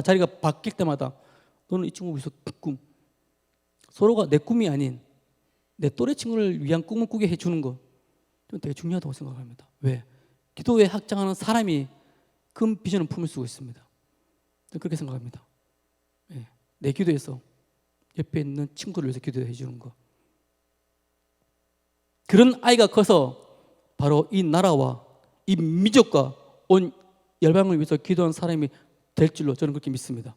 자리가 바뀔 때마다 너는 이 친구 위해서 꿈. 서로가 내 꿈이 아닌 내 또래 친구를 위한 꿈을 꾸게 해주는 거, 좀 되게 중요하다고 생각합니다. 왜? 기도에 확장하는 사람이 큰 비전을 품을 수 있습니다. 저는 그렇게 생각합니다. 예. 내 기도에서 옆에 있는 친구를 위해서 기도해 주는 거. 그런 아이가 커서 바로 이 나라와 이 민족과 온 열방을 위해서 기도하는 사람이 될 줄로 저는 그렇게 믿습니다.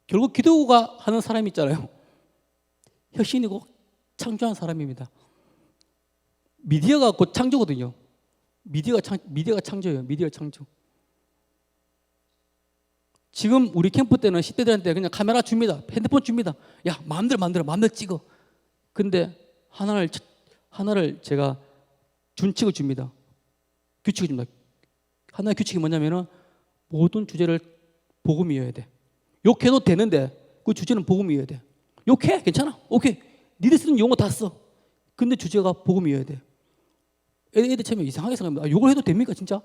결국 기도가 하는 사람이 있잖아요. 혁신이고 창조한 사람입니다. 미디어가 곧 창조거든요. 미디어가 창조예요. 미디어 창조. 지금 우리 캠프 때는 10대들한테 그냥 카메라 줍니다. 핸드폰 줍니다. 야, 마음대로 만들어, 마음대로 찍어. 근데 하나를 제가 준칙을 줍니다. 규칙을 줍니다. 하나의 규칙이 뭐냐면은 모든 주제를 복음이어야 돼. 욕해도 되는데 그 주제는 복음이어야 돼. 욕해? 괜찮아. 오케이. 니들 쓰는 용어 다 써. 근데 주제가 복음이어야 돼. 애들 처음에 이상하게 생각합니다. 아, 욕을 해도 됩니까 진짜?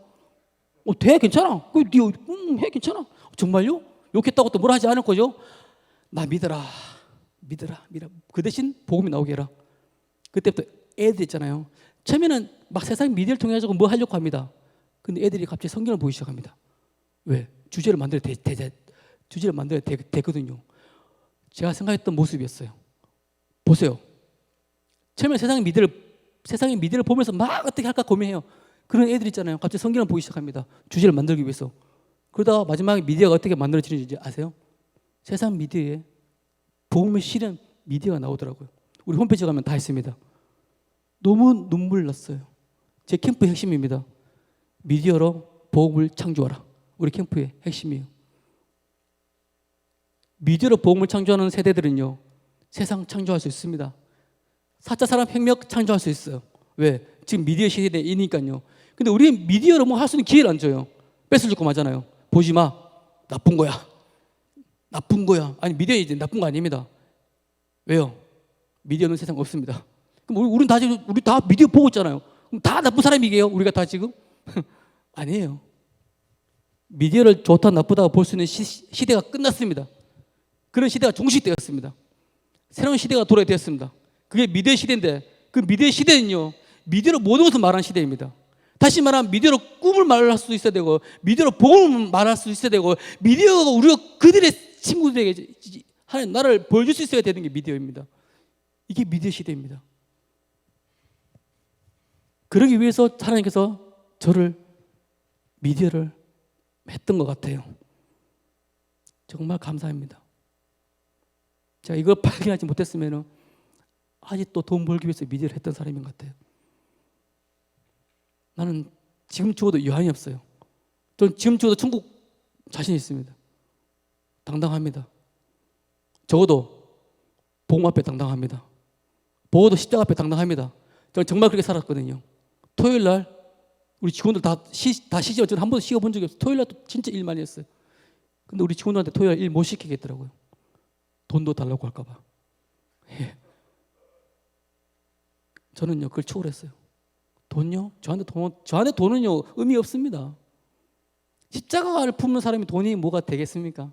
돼? 괜찮아. 해? 괜찮아. 정말요? 욕했다고 또 뭐라 하지 않을 거죠? 나 믿어라. 그 대신 복음이 나오게 해라. 그때부터 애들 있잖아요. 처음에는 막 세상 미디어를 통해 가지고 뭐 하려고 합니다. 근데 애들이 갑자기 성경을 보기 시작합니다. 왜? 주제를 만들어야 되거든요. 제가 생각했던 모습이었어요. 보세요. 처음에 세상의 미디어를 보면서 막 어떻게 할까 고민해요. 그런 애들 있잖아요. 갑자기 성경을 보기 시작합니다. 주제를 만들기 위해서. 그러다가 마지막에 미디어가 어떻게 만들어지는지 아세요? 세상 미디어에 복음을 실현 미디어가 나오더라고요. 우리 홈페이지 가면 다 있습니다. 너무 눈물 났어요. 제 캠프의 핵심입니다. 미디어로 복음을 창조하라. 우리 캠프의 핵심이에요. 미디어로 복음을 창조하는 세대들은요, 세상 창조할 수 있습니다. 4차 산업혁명 창조할 수 있어요. 왜? 지금 미디어 시대이니까요. 근데 우리 미디어로 뭐 할 수 있는 기회를 안 줘요. 뺏을 거 맞잖아요. 보지 마. 나쁜 거야. 나쁜 거야. 아니, 미디어 이제 나쁜 거 아닙니다. 왜요? 미디어는 세상 없습니다. 그럼 우리 다 미디어 보고 있잖아요. 그럼 다 나쁜 사람이게요? 우리가 다 지금? 아니에요. 미디어를 좋다 나쁘다고 볼 수 있는 시대가 끝났습니다. 그런 시대가 종식되었습니다. 새로운 시대가 돌아되었습니다. 그게 미디어 시대인데, 그 미디어 시대는요, 미디어로 모든 것을 말하는 시대입니다. 다시 말하면 미디어로 꿈을 말할 수 있어야 되고, 미디어로 복음을 말할 수 있어야 되고, 미디어가 우리가 그들의 친구들에게 하나님 나라를 보여줄 수 있어야 되는 게 미디어입니다. 이게 미디어 시대입니다. 그러기 위해서 하나님께서 저를 미디어를 했던 것 같아요. 정말 감사합니다. 제가 이걸 발견하지 못했으면 아직도 돈 벌기 위해서 미디어를 했던 사람인 것 같아요. 나는 지금 죽어도 여한이 없어요. 저는 지금 죽어도 천국 자신 있습니다. 당당합니다. 적어도 복음 앞에 당당합니다. 적어도 십자가 앞에 당당합니다. 저는 정말 그렇게 살았거든요. 토요일 날 우리 직원들 다 쉬지만 저는 한 번도 쉬어본 적이 없어요. 토요일 날도 진짜 일 많이 했어요. 근데 우리 직원들한테 토요일 날 일 못 시키겠더라고요. 돈도 달라고 할까 봐. 예. 저는요 그걸 초월했어요. 돈요? 저한테 돈은요 의미 없습니다. 십자가를 품는 사람이 돈이 뭐가 되겠습니까?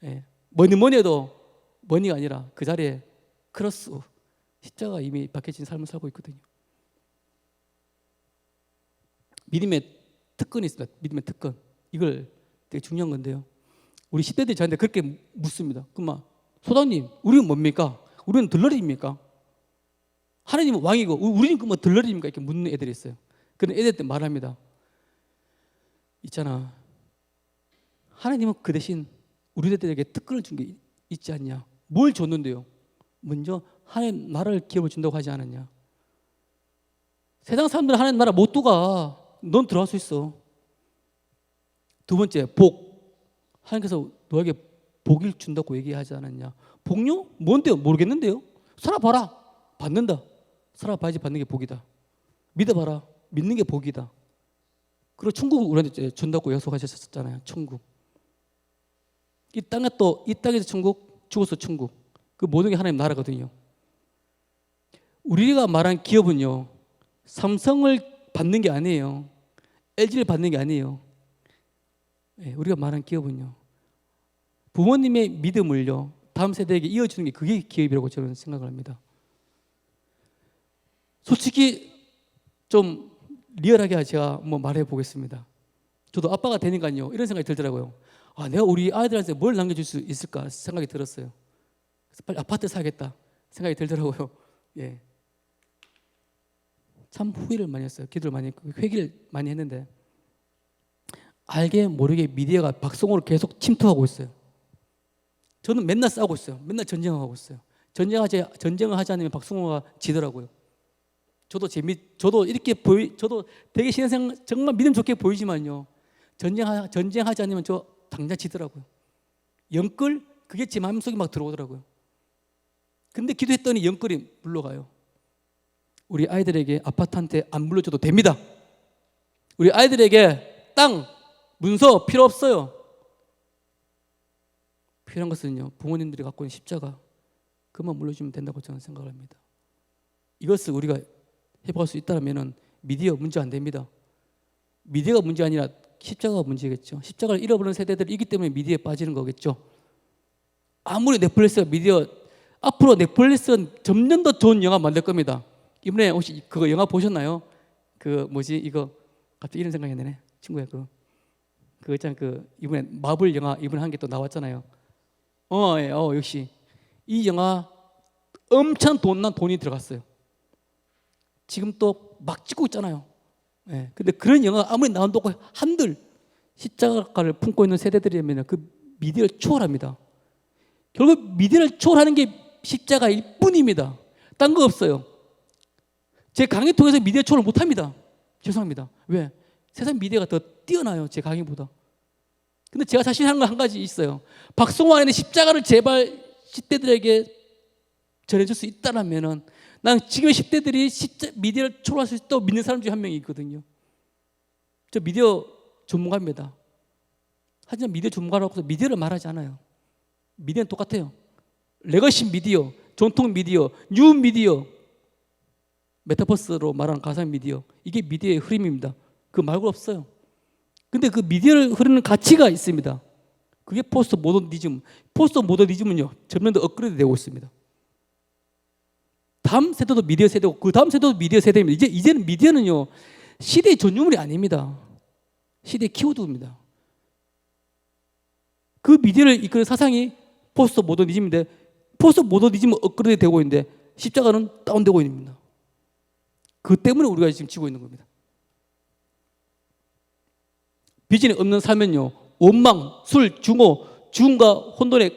예. 뭐니 해도 머니가 아니라 그 자리에 크로스 십자가 이미 박혀진 삶을 살고 있거든요. 믿음의 특권이 있습니다. 믿음의 특권. 이걸 되게 중요한 건데요. 우리 10대들이 저한테 그렇게 묻습니다. 그럼 소장님, 우리는 뭡니까? 우리는 들러리입니까? 하나님은 왕이고 우리는 뭐 들러리입니까? 이렇게 묻는 애들이 있어요. 그런 애들한테 말합니다. 있잖아. 하나님은 그 대신 우리들에게 특권을 준 게 있지 않냐? 뭘 줬는데요? 먼저 하나님 나라를 기업을 준다고 하지 않았냐? 세상 사람들은 하나님 나라 못 들어가. 넌 들어갈 수 있어. 두 번째, 복. 하나님께서 너에게 복을 준다고 얘기하지 않았냐? 복요? 뭔데요? 모르겠는데요? 살아봐라. 받는다. 살아봐야지 받는 게 복이다. 믿어봐라. 믿는 게 복이다. 그리고 천국을 우리한테 준다고 약속하셨잖아요. 천국. 이 땅에서 천국, 죽어서 천국. 그 모든 게 하나님 나라거든요. 우리가 말한 기업은요, 삼성을 받는 게 아니에요. LG를 받는 게 아니에요. 네, 우리가 말한 기업은요, 부모님의 믿음을요, 다음 세대에게 이어주는 게 그게 기업이라고 저는 생각을 합니다. 솔직히 좀 리얼하게 제가 한번 말해 보겠습니다. 저도 아빠가 되니까요, 이런 생각이 들더라고요. 내가 우리 아이들한테 뭘 남겨줄 수 있을까 생각이 들었어요. 그래서 빨리 아파트 사야겠다 생각이 들더라고요. 예. 참 후회를 많이 했어요. 기도를 많이 했고 회개를 많이 했는데 알게 모르게 미디어가 박성호를 계속 침투하고 있어요. 저는 맨날 싸우고 있어요. 맨날 전쟁하고 있어요. 전쟁을 하지 않으면 박성호가 지더라고요. 저도 이렇게 저도 되게 신앙생 정말 믿음 좋게 보이지만요. 전쟁하지 않으면 저 당장 지더라고요. 영끌 그게 제 마음속에 막 들어오더라고요. 근데 기도했더니 영끌이 물러가요. 우리 아이들에게 아파트 한 채 안 물려줘도 됩니다. 우리 아이들에게 땅, 문서 필요 없어요. 필요한 것은요, 부모님들이 갖고 있는 십자가 그만 물려주면 된다고 저는 생각을 합니다. 이것을 우리가 해볼 수 있다면 미디어 문제 안 됩니다. 미디어가 문제 아니라 십자가가 문제겠죠. 십자가를 잃어버리는 세대들이 있기 때문에 미디어에 빠지는 거겠죠. 아무리 넷플릭스가 미디어, 앞으로 넷플릭스는 점점 더 좋은 영화 만들 겁니다. 이번에 혹시 그거 영화 보셨나요? 이거 갑자기 이런 생각이 드네. 친구야 그거 있잖아. 이번에 마블 영화 이번에 한 게 또 나왔잖아요. 역시 이 영화 엄청 돈이 들어갔어요. 지금 또 막 찍고 있잖아요. 예. 근데 그런 영화 아무리 나온다고 한들 십자가를 품고 있는 세대들이면 그 미디어를 초월합니다. 결국 미디어를 초월하는 게 십자가일 뿐입니다. 딴 거 없어요. 제 강의 통해서 미디어 초월 못합니다. 죄송합니다. 왜? 세상 미디어가 더 뛰어나요. 제 강의보다. 근데 제가 자신하는 건 한 가지 있어요. 박성호 안에는 십자가를 제발 10대들에게 전해줄 수 있다라면은 난 지금의 10대들이 미디어를 초월할 수 있다고 믿는 사람 중에 한 명이 있거든요. 저 미디어 전문가입니다. 하지만 미디어 전문가라고 해서 미디어를 말하지 않아요. 미디어는 똑같아요. 레거시 미디어, 전통 미디어, 뉴 미디어, 메타버스로 말하는 가상 미디어, 이게 미디어의 흐름입니다. 그 말고 없어요. 근데 그 미디어를 흐르는 가치가 있습니다. 그게 포스트 모더니즘. 포스트 모더니즘은요, 점점 더 업그레이드 되고 있습니다. 다음 세대도 미디어 세대고 그 다음 세대도 미디어 세대입니다. 이제는 미디어는요, 시대의 전유물이 아닙니다. 시대의 키워드입니다. 그 미디어를 이끄는 사상이 포스트 모더니즘인데, 포스트 모더니즘은 업그레이드 되고 있는데 십자가는 다운되고 있습니다. 그 때문에 우리가 지금 지고 있는 겁니다. 비전이 없는 삶은요, 원망, 술, 증오, 죽음과 혼돈의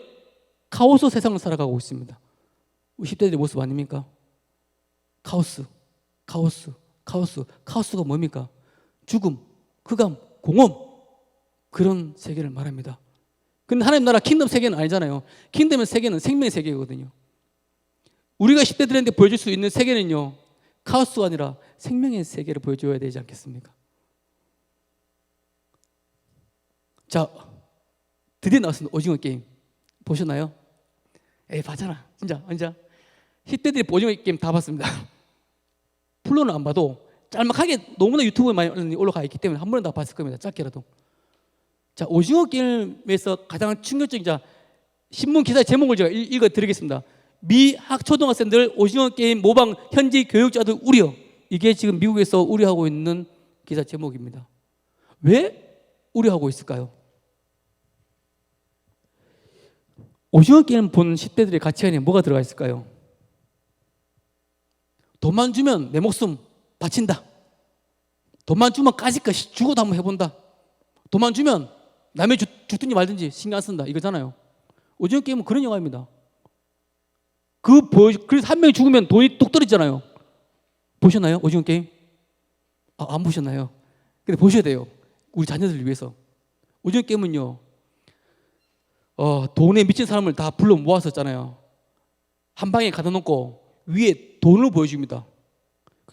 카오스 세상을 살아가고 있습니다. 우리 10대들의 모습 아닙니까? 카오스, 카오스, 카오스. 카오스가 뭡니까? 죽음, 흑암, 공허, 그런 세계를 말합니다. 근데 하나님 나라 킹덤 세계는 아니잖아요. 킹덤의 세계는 생명의 세계거든요. 우리가 10대들한테 보여줄 수 있는 세계는요, 카오스가 아니라 생명의 세계를 보여줘야 되지 않겠습니까? 자, 드디어 나왔습니다. 오징어 게임. 보셨나요? 에이, 봤잖아. 진짜. 10대들이 오징어 게임 다 봤습니다. 풀로는 안 봐도 짤막하게 너무나 유튜브에 많이 올라가 있기 때문에 한 번은 다 봤을 겁니다. 짧게라도. 자, 오징어 게임에서 가장 충격적인 신문 기사 제목을 제가 읽어 드리겠습니다. 미 학초등학생들 오징어 게임 모방 현지 교육자들 우려. 이게 지금 미국에서 우려하고 있는 기사 제목입니다. 왜 우려하고 있을까요? 오징어 게임 본 10대들의 가치관에 뭐가 들어가 있을까요? 돈만 주면 내 목숨 바친다. 돈만 주면 까짓 거 죽어도 한번 해본다. 돈만 주면 남의 죽든지 말든지 신경 안 쓴다. 이거잖아요. 오징어 게임은 그런 영화입니다. 그래서 한 명이 죽으면 돈이 뚝 떨어지잖아요. 보셨나요? 오징어 게임? 안 보셨나요? 근데 보셔야 돼요. 우리 자녀들을 위해서. 오징어 게임은요, 돈에 미친 사람을 다 불러 모았었잖아요. 한 방에 가둬 놓고 위에 돈을 보여줍니다.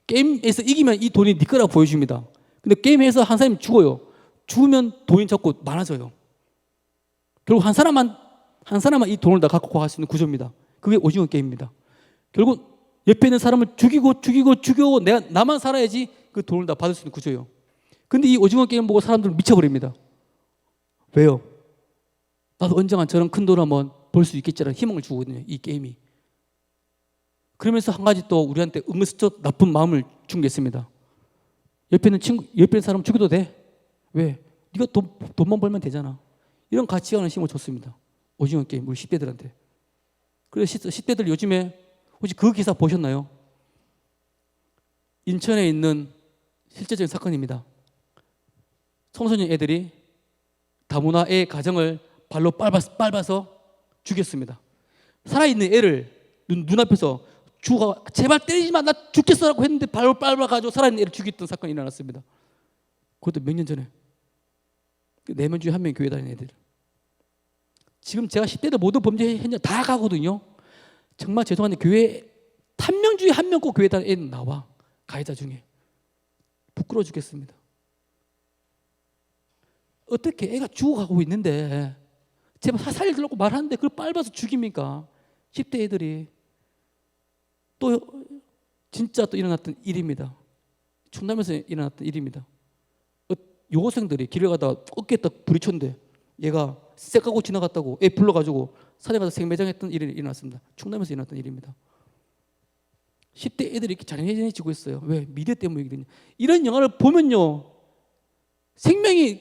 게임에서 이기면 이 돈이 네 거라고 보여줍니다. 근데 게임에서 한 사람이 죽어요. 죽으면 돈이 자꾸 많아져요. 결국 한 사람만 이 돈을 다 갖고 갈 수 있는 구조입니다. 그게 오징어 게임입니다. 결국 옆에 있는 사람을 죽이고 나만 살아야지 그 돈을 다 받을 수 있는 구조예요. 근데 이 오징어 게임 보고 사람들은 미쳐버립니다. 왜요? 나도 언젠가 저런 큰 돈을 한번 벌 수 있겠지라는 희망을 주거든요, 이 게임이. 그러면서 한 가지 또 우리한테 은근슬쩍 나쁜 마음을 준 게 있습니다. 옆에 있는 사람 죽여도 돼. 왜? 네가 돈만 벌면 되잖아. 이런 가치관을 심어줬습니다. 오징어 게임 우리 10대들한테. 그래서 10대들 요즘에 혹시 그 기사 보셨나요? 인천에 있는 실제적인 사건입니다. 청소년 애들이 다문화 애 가정을 발로 밟아서 죽였습니다. 살아있는 애를 눈앞에서 제발 때리지 마, 나 죽겠어라고 했는데 발로 밟아가지고 살아있는 애를 죽였던 사건이 일어났습니다. 그것도 몇 년 전에. 4명 중에 1명이 교회 다니는 애들. 지금 제가 10대들 모든 범죄 현장 다 가거든요. 정말 죄송한데 교회 1명 중에 1명 꼭 교회 다니는 애는 나와. 가해자 중에. 부끄러워 죽겠습니다. 어떻게 애가 죽어가고 있는데 제발 살려달라고 말하는데 그걸 밟아서 죽입니까? 10대 애들이. 또 진짜 또 일어났던 일입니다. 충남에서 일어났던 일입니다. 여고생들이 길을 가다가 어깨에 딱 부딪혔는데 얘가 쎄까고 지나갔다고 애 불러가지고 산에 가서 생매장했던 일이 일어났습니다. 충남에서 일어났던 일입니다. 10대 애들이 이렇게 잔인해지고 있어요. 왜? 미디어 때문이거든요. 이런 영화를 보면요, 생명이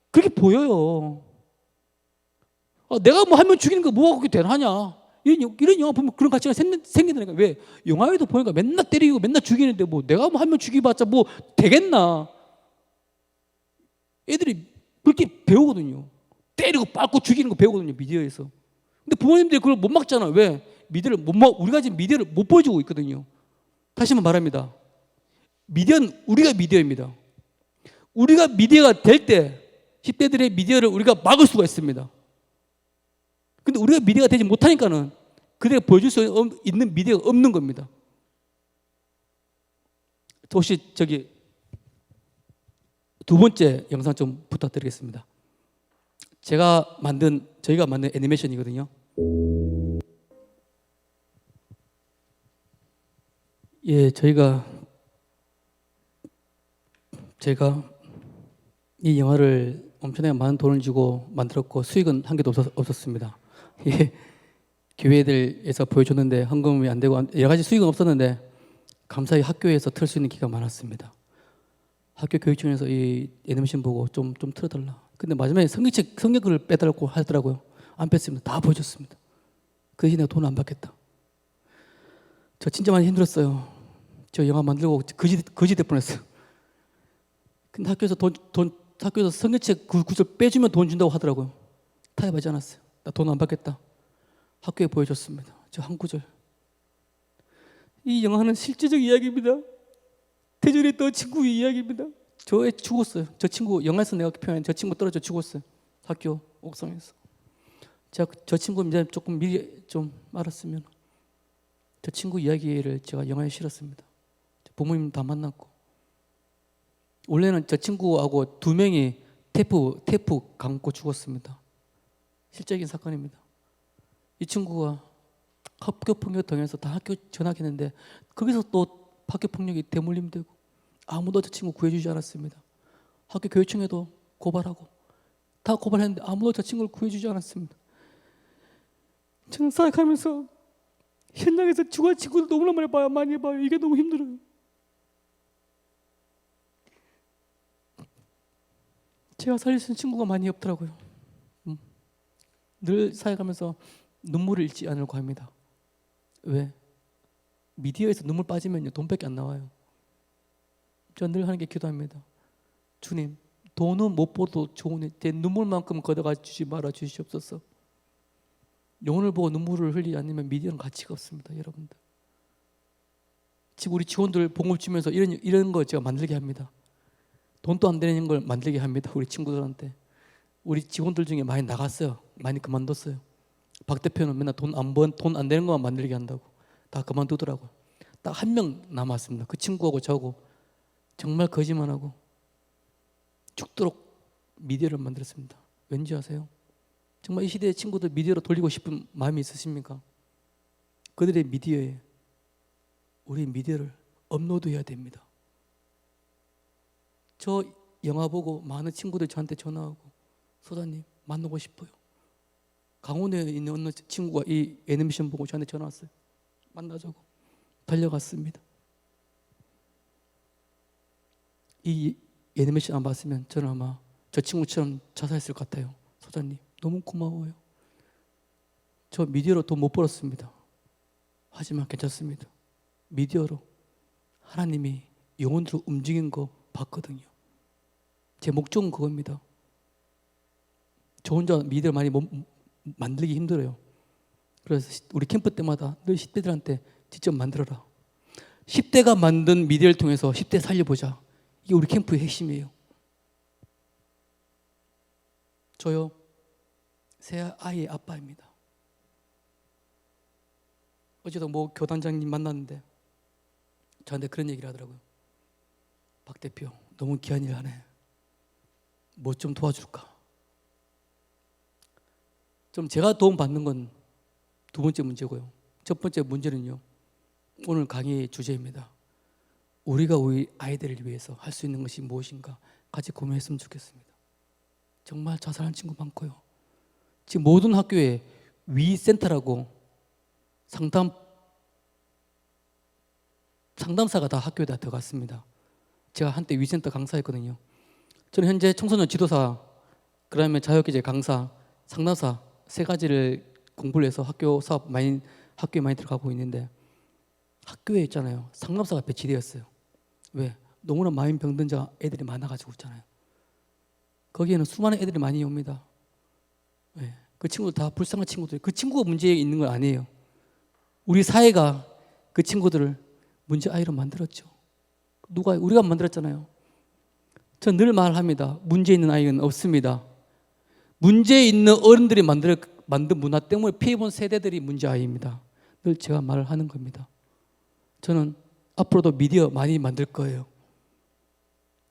그렇게 보여요. 내가 뭐 한 명 죽이는 거 뭐가 그렇게 대단하냐? 이런 영화 보면 그런 가치가 생긴다니까. 왜? 영화에도 보니까 맨날 때리고 맨날 죽이는데 뭐 내가 뭐 한 명 죽이봤자 뭐 되겠나? 애들이 그렇게 배우거든요. 때리고 밟고 죽이는 거 배우거든요, 미디어에서. 근데 부모님들이 그걸 못 막잖아. 왜? 미디어를 못 막, 우리가 지금 미디어를 못 보여주고 있거든요. 다시 한번 말합니다. 미디어는 우리가 미디어입니다. 우리가 미디어가 될 때 10대들의 미디어를 우리가 막을 수가 있습니다. 근데 우리가 미디어가 되지 못하니까는 그들에게 보여줄 수 있는 미디어가 없는 겁니다. 혹시 저기 두 번째 영상 좀 부탁드리겠습니다. 저희가 만든 애니메이션이거든요. 예, 저희가 이 영화를 엄청나게 많은 돈을 주고 만들었고 수익은 한 개도 없었습니다. 예, 교회들에서 보여줬는데 헌금이 안 되고 여러 가지 수익은 없었는데 감사히 학교에서 틀 수 있는 기회가 많았습니다. 학교 교육청에서 이 애니메이션 보고 좀 틀어달라. 근데 마지막에 성경글을 빼달라고 하더라고요. 안 뺐습니다. 다 보여줬습니다. 그 대신 내가 돈을 안 받겠다. 저 진짜 많이 힘들었어요. 저 영화 만들고 거지 될 뻔했어요. 근데 학교에서 성경책 그 구절 빼주면 돈 준다고 하더라고요. 타협하지 않았어요. 나 돈 안 받겠다. 학교에 보여줬습니다. 저 한 구절. 이 영화는 실제적 이야기입니다. 대전에 있던 친구의 이야기입니다. 저 애 죽었어요. 저 친구 영화에서 내가 표현한 저 친구 떨어져 죽었어요. 학교 옥상에서. 제가 저 친구 이제 조금 미리 좀 알았으면 저 친구 이야기를 제가 영화에 실었습니다. 부모님 다 만났고 원래는 저 친구하고 두 명이 테이프 감고 죽었습니다. 실제적인 사건입니다. 이 친구가 학교 폭력 당해서 다 학교 전학했는데 거기서 또 학교 폭력이 대물림되고 아무도 저 친구 구해주지 않았습니다. 학교 교육청에도 고발하고 다 고발했는데 아무도 저 친구를 구해주지 않았습니다. 저는 생각하면서 현장에서 죽은 친구들 너무나 많이 봐요. 이게 너무 힘들어요. 제가 살릴 수 있는 친구가 많이 없더라고요. 늘 살아가면서 눈물을 잃지 않으려고 합니다. 왜? 미디어에서 눈물 빠지면요 돈밖에 안 나와요. 저 늘 하는 게 기도합니다. 주님, 돈은 못 벌어도 좋으니 제 눈물만큼 걷어가 주지 말아 주시옵소서. 영혼을 보고 눈물을 흘리지 않으면 미디어는 가치가 없습니다, 여러분들. 지금 우리 직원들 봉급 주면서 이런 거 제가 만들게 합니다. 돈도 안 되는 걸 만들게 합니다. 우리 친구들한테. 우리 직원들 중에 많이 나갔어요. 많이 그만뒀어요. 박 대표는 맨날 돈 안 되는 것만 만들게 한다고 다 그만두더라고요. 딱 한 명 남았습니다. 그 친구하고 저하고 정말 거짓말하고 죽도록 미디어를 만들었습니다. 왠지 아세요? 정말 이 시대의 친구들 미디어로 돌리고 싶은 마음이 있으십니까? 그들의 미디어에 우리 미디어를 업로드해야 됩니다. 저 영화 보고 많은 친구들 저한테 전화하고 소장님 만나고 싶어요. 강원에 있는 어느 친구가 이 애니메이션 보고 저한테 전화 왔어요. 만나자고 달려갔습니다. 이 애니메이션 안 봤으면 저는 아마 저 친구처럼 자살했을 것 같아요. 소장님 너무 고마워요. 저 미디어로 돈 못 벌었습니다. 하지만 괜찮습니다. 미디어로 하나님이 영혼으로 움직인 거 봤거든요. 제 목적은 그겁니다. 저 혼자 미디어를 많이 만들기 힘들어요. 그래서 우리 캠프 때마다 늘 10대들한테 직접 만들어라. 10대가 만든 미디어를 통해서 10대 살려보자. 이게 우리 캠프의 핵심이에요. 저요, 새 아이의 아빠입니다. 어제도 교단장님 만났는데 저한테 그런 얘기를 하더라고요. 박 대표 너무 귀한 일 하네. 뭐 좀 도와줄까? 좀 제가 도움 받는 건 두 번째 문제고요. 첫 번째 문제는요. 오늘 강의 주제입니다. 우리가 우리 아이들을 위해서 할 수 있는 것이 무엇인가 같이 고민했으면 좋겠습니다. 정말 자살하는 친구 많고요. 지금 모든 학교에 위센터라고 상담사가 다 학교에 다 들어갔습니다. 제가 한때 위센터 강사했거든요. 저는 현재 청소년 지도사, 그다음에 자유학기제 강사, 상담사 세 가지를 공부를 해서 학교에 많이 들어가고 있는데 학교에 있잖아요. 상담사가 배치되었어요. 왜? 너무나 마음 병든 자 애들이 많아가지고 있잖아요. 거기에는 수많은 애들이 많이 옵니다. 왜? 그 친구들 다 불쌍한 친구들. 그 친구가 문제에 있는 건 아니에요. 우리 사회가 그 친구들을 문제 아이로 만들었죠. 우리가 만들었잖아요. 전 늘 말합니다. 문제 있는 아이는 없습니다. 문제 있는 어른들이 만든 문화 때문에 피해본 세대들이 문제 아이입니다. 늘 제가 말을 하는 겁니다. 저는 앞으로도 미디어 많이 만들 거예요.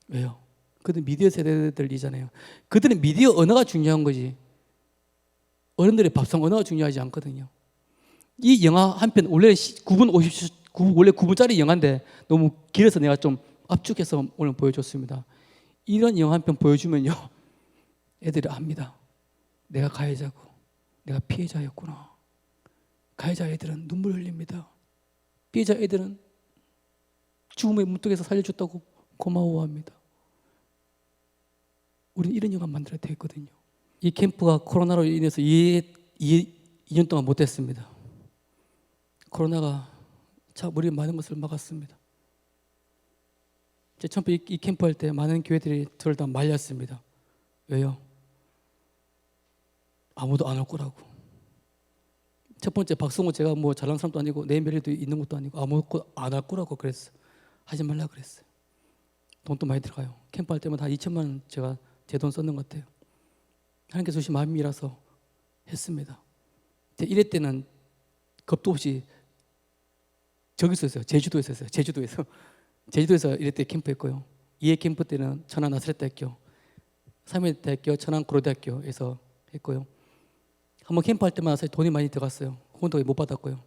왜요? 그들은 미디어 세대들이잖아요. 그들은 미디어 언어가 중요한 거지 어른들의 밥상 언어가 중요하지 않거든요. 이 영화 한 편 원래 9분 원래 9분짜리 영화인데 너무 길어서 내가 좀 압축해서 오늘 보여줬습니다. 이런 영화 한 편 보여주면요 애들이 압니다. 내가 가해자고 내가 피해자였구나. 가해자 애들은 눈물 흘립니다. 피해자 애들은 죽음의 문턱에서 살려줬다고 고마워합니다. 우리는 이런 영화 만들어야 되거든요. 이 캠프가 코로나로 인해서 2년 동안 못했습니다. 코로나가 참 우리 많은 것을 막았습니다. 제 처음에 이 캠프 할 때 많은 교회들이 저를 다 말렸습니다. 왜요? 아무도 안 올 거라고. 첫 번째 박성호 제가 뭐 잘난 사람도 아니고 내 메리도 있는 것도 아니고 아무것도 안 할 거라고 그랬어요. 하지 말라 그랬어요. 돈도 많이 들어가요. 캠프 할 때마다 한 2천만 원 제가 제 돈 썼는 것 같아요. 하나님께서 주신 마음이라서 했습니다. 제 1회 때는 겁도 없이 저기서 했어요. 제주도에서 했어요. 제주도에서 1회 때 캠프했고요. 2회 캠프 때는 천안 나사렛대학교, 3회 대학교 천안 고려대학교에서 했고요. 한번 캠프할 때마다 사실 돈이 많이 들어갔어요. 혼도 못 받았고요.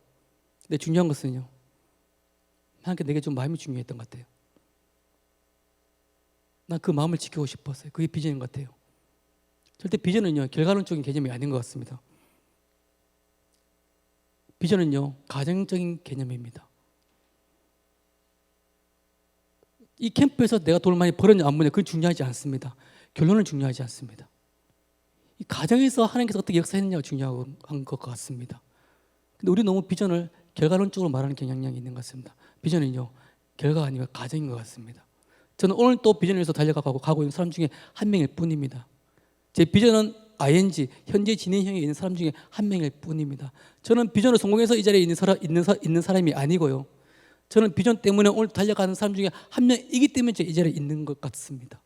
근데 중요한 것은요, 하나님께 내게 좀 마음이 중요했던 것 같아요. 난 그 마음을 지키고 싶었어요. 그게 비전인 것 같아요. 절대 비전은요 결과론적인 개념이 아닌 것 같습니다. 비전은요 가정적인 개념입니다. 이 캠프에서 내가 돈을 많이 벌었냐 안 벌었냐 그건 중요하지 않습니다. 결론은 중요하지 않습니다. 이 가정에서 하나님께서 어떻게 역사했느냐가 중요한 것 같습니다. 근데 우리 너무 비전을 결과론적으로 말하는 경향이 있는 것 같습니다. 비전은요 결과가 아니라 가정인 것 같습니다. 저는 오늘 또 비전을 위해서 가고 있는 사람 중에 한 명일 뿐입니다. 제 비전은 ING, 현재 진행형에 있는 사람 중에 한 명일 뿐입니다. 저는 비전을 성공해서 이 자리에 있는 사람이 아니고요. 저는 비전 때문에 오늘 달려가는 사람 중에 한 명이기 때문에 이 자리에 있는 것 같습니다.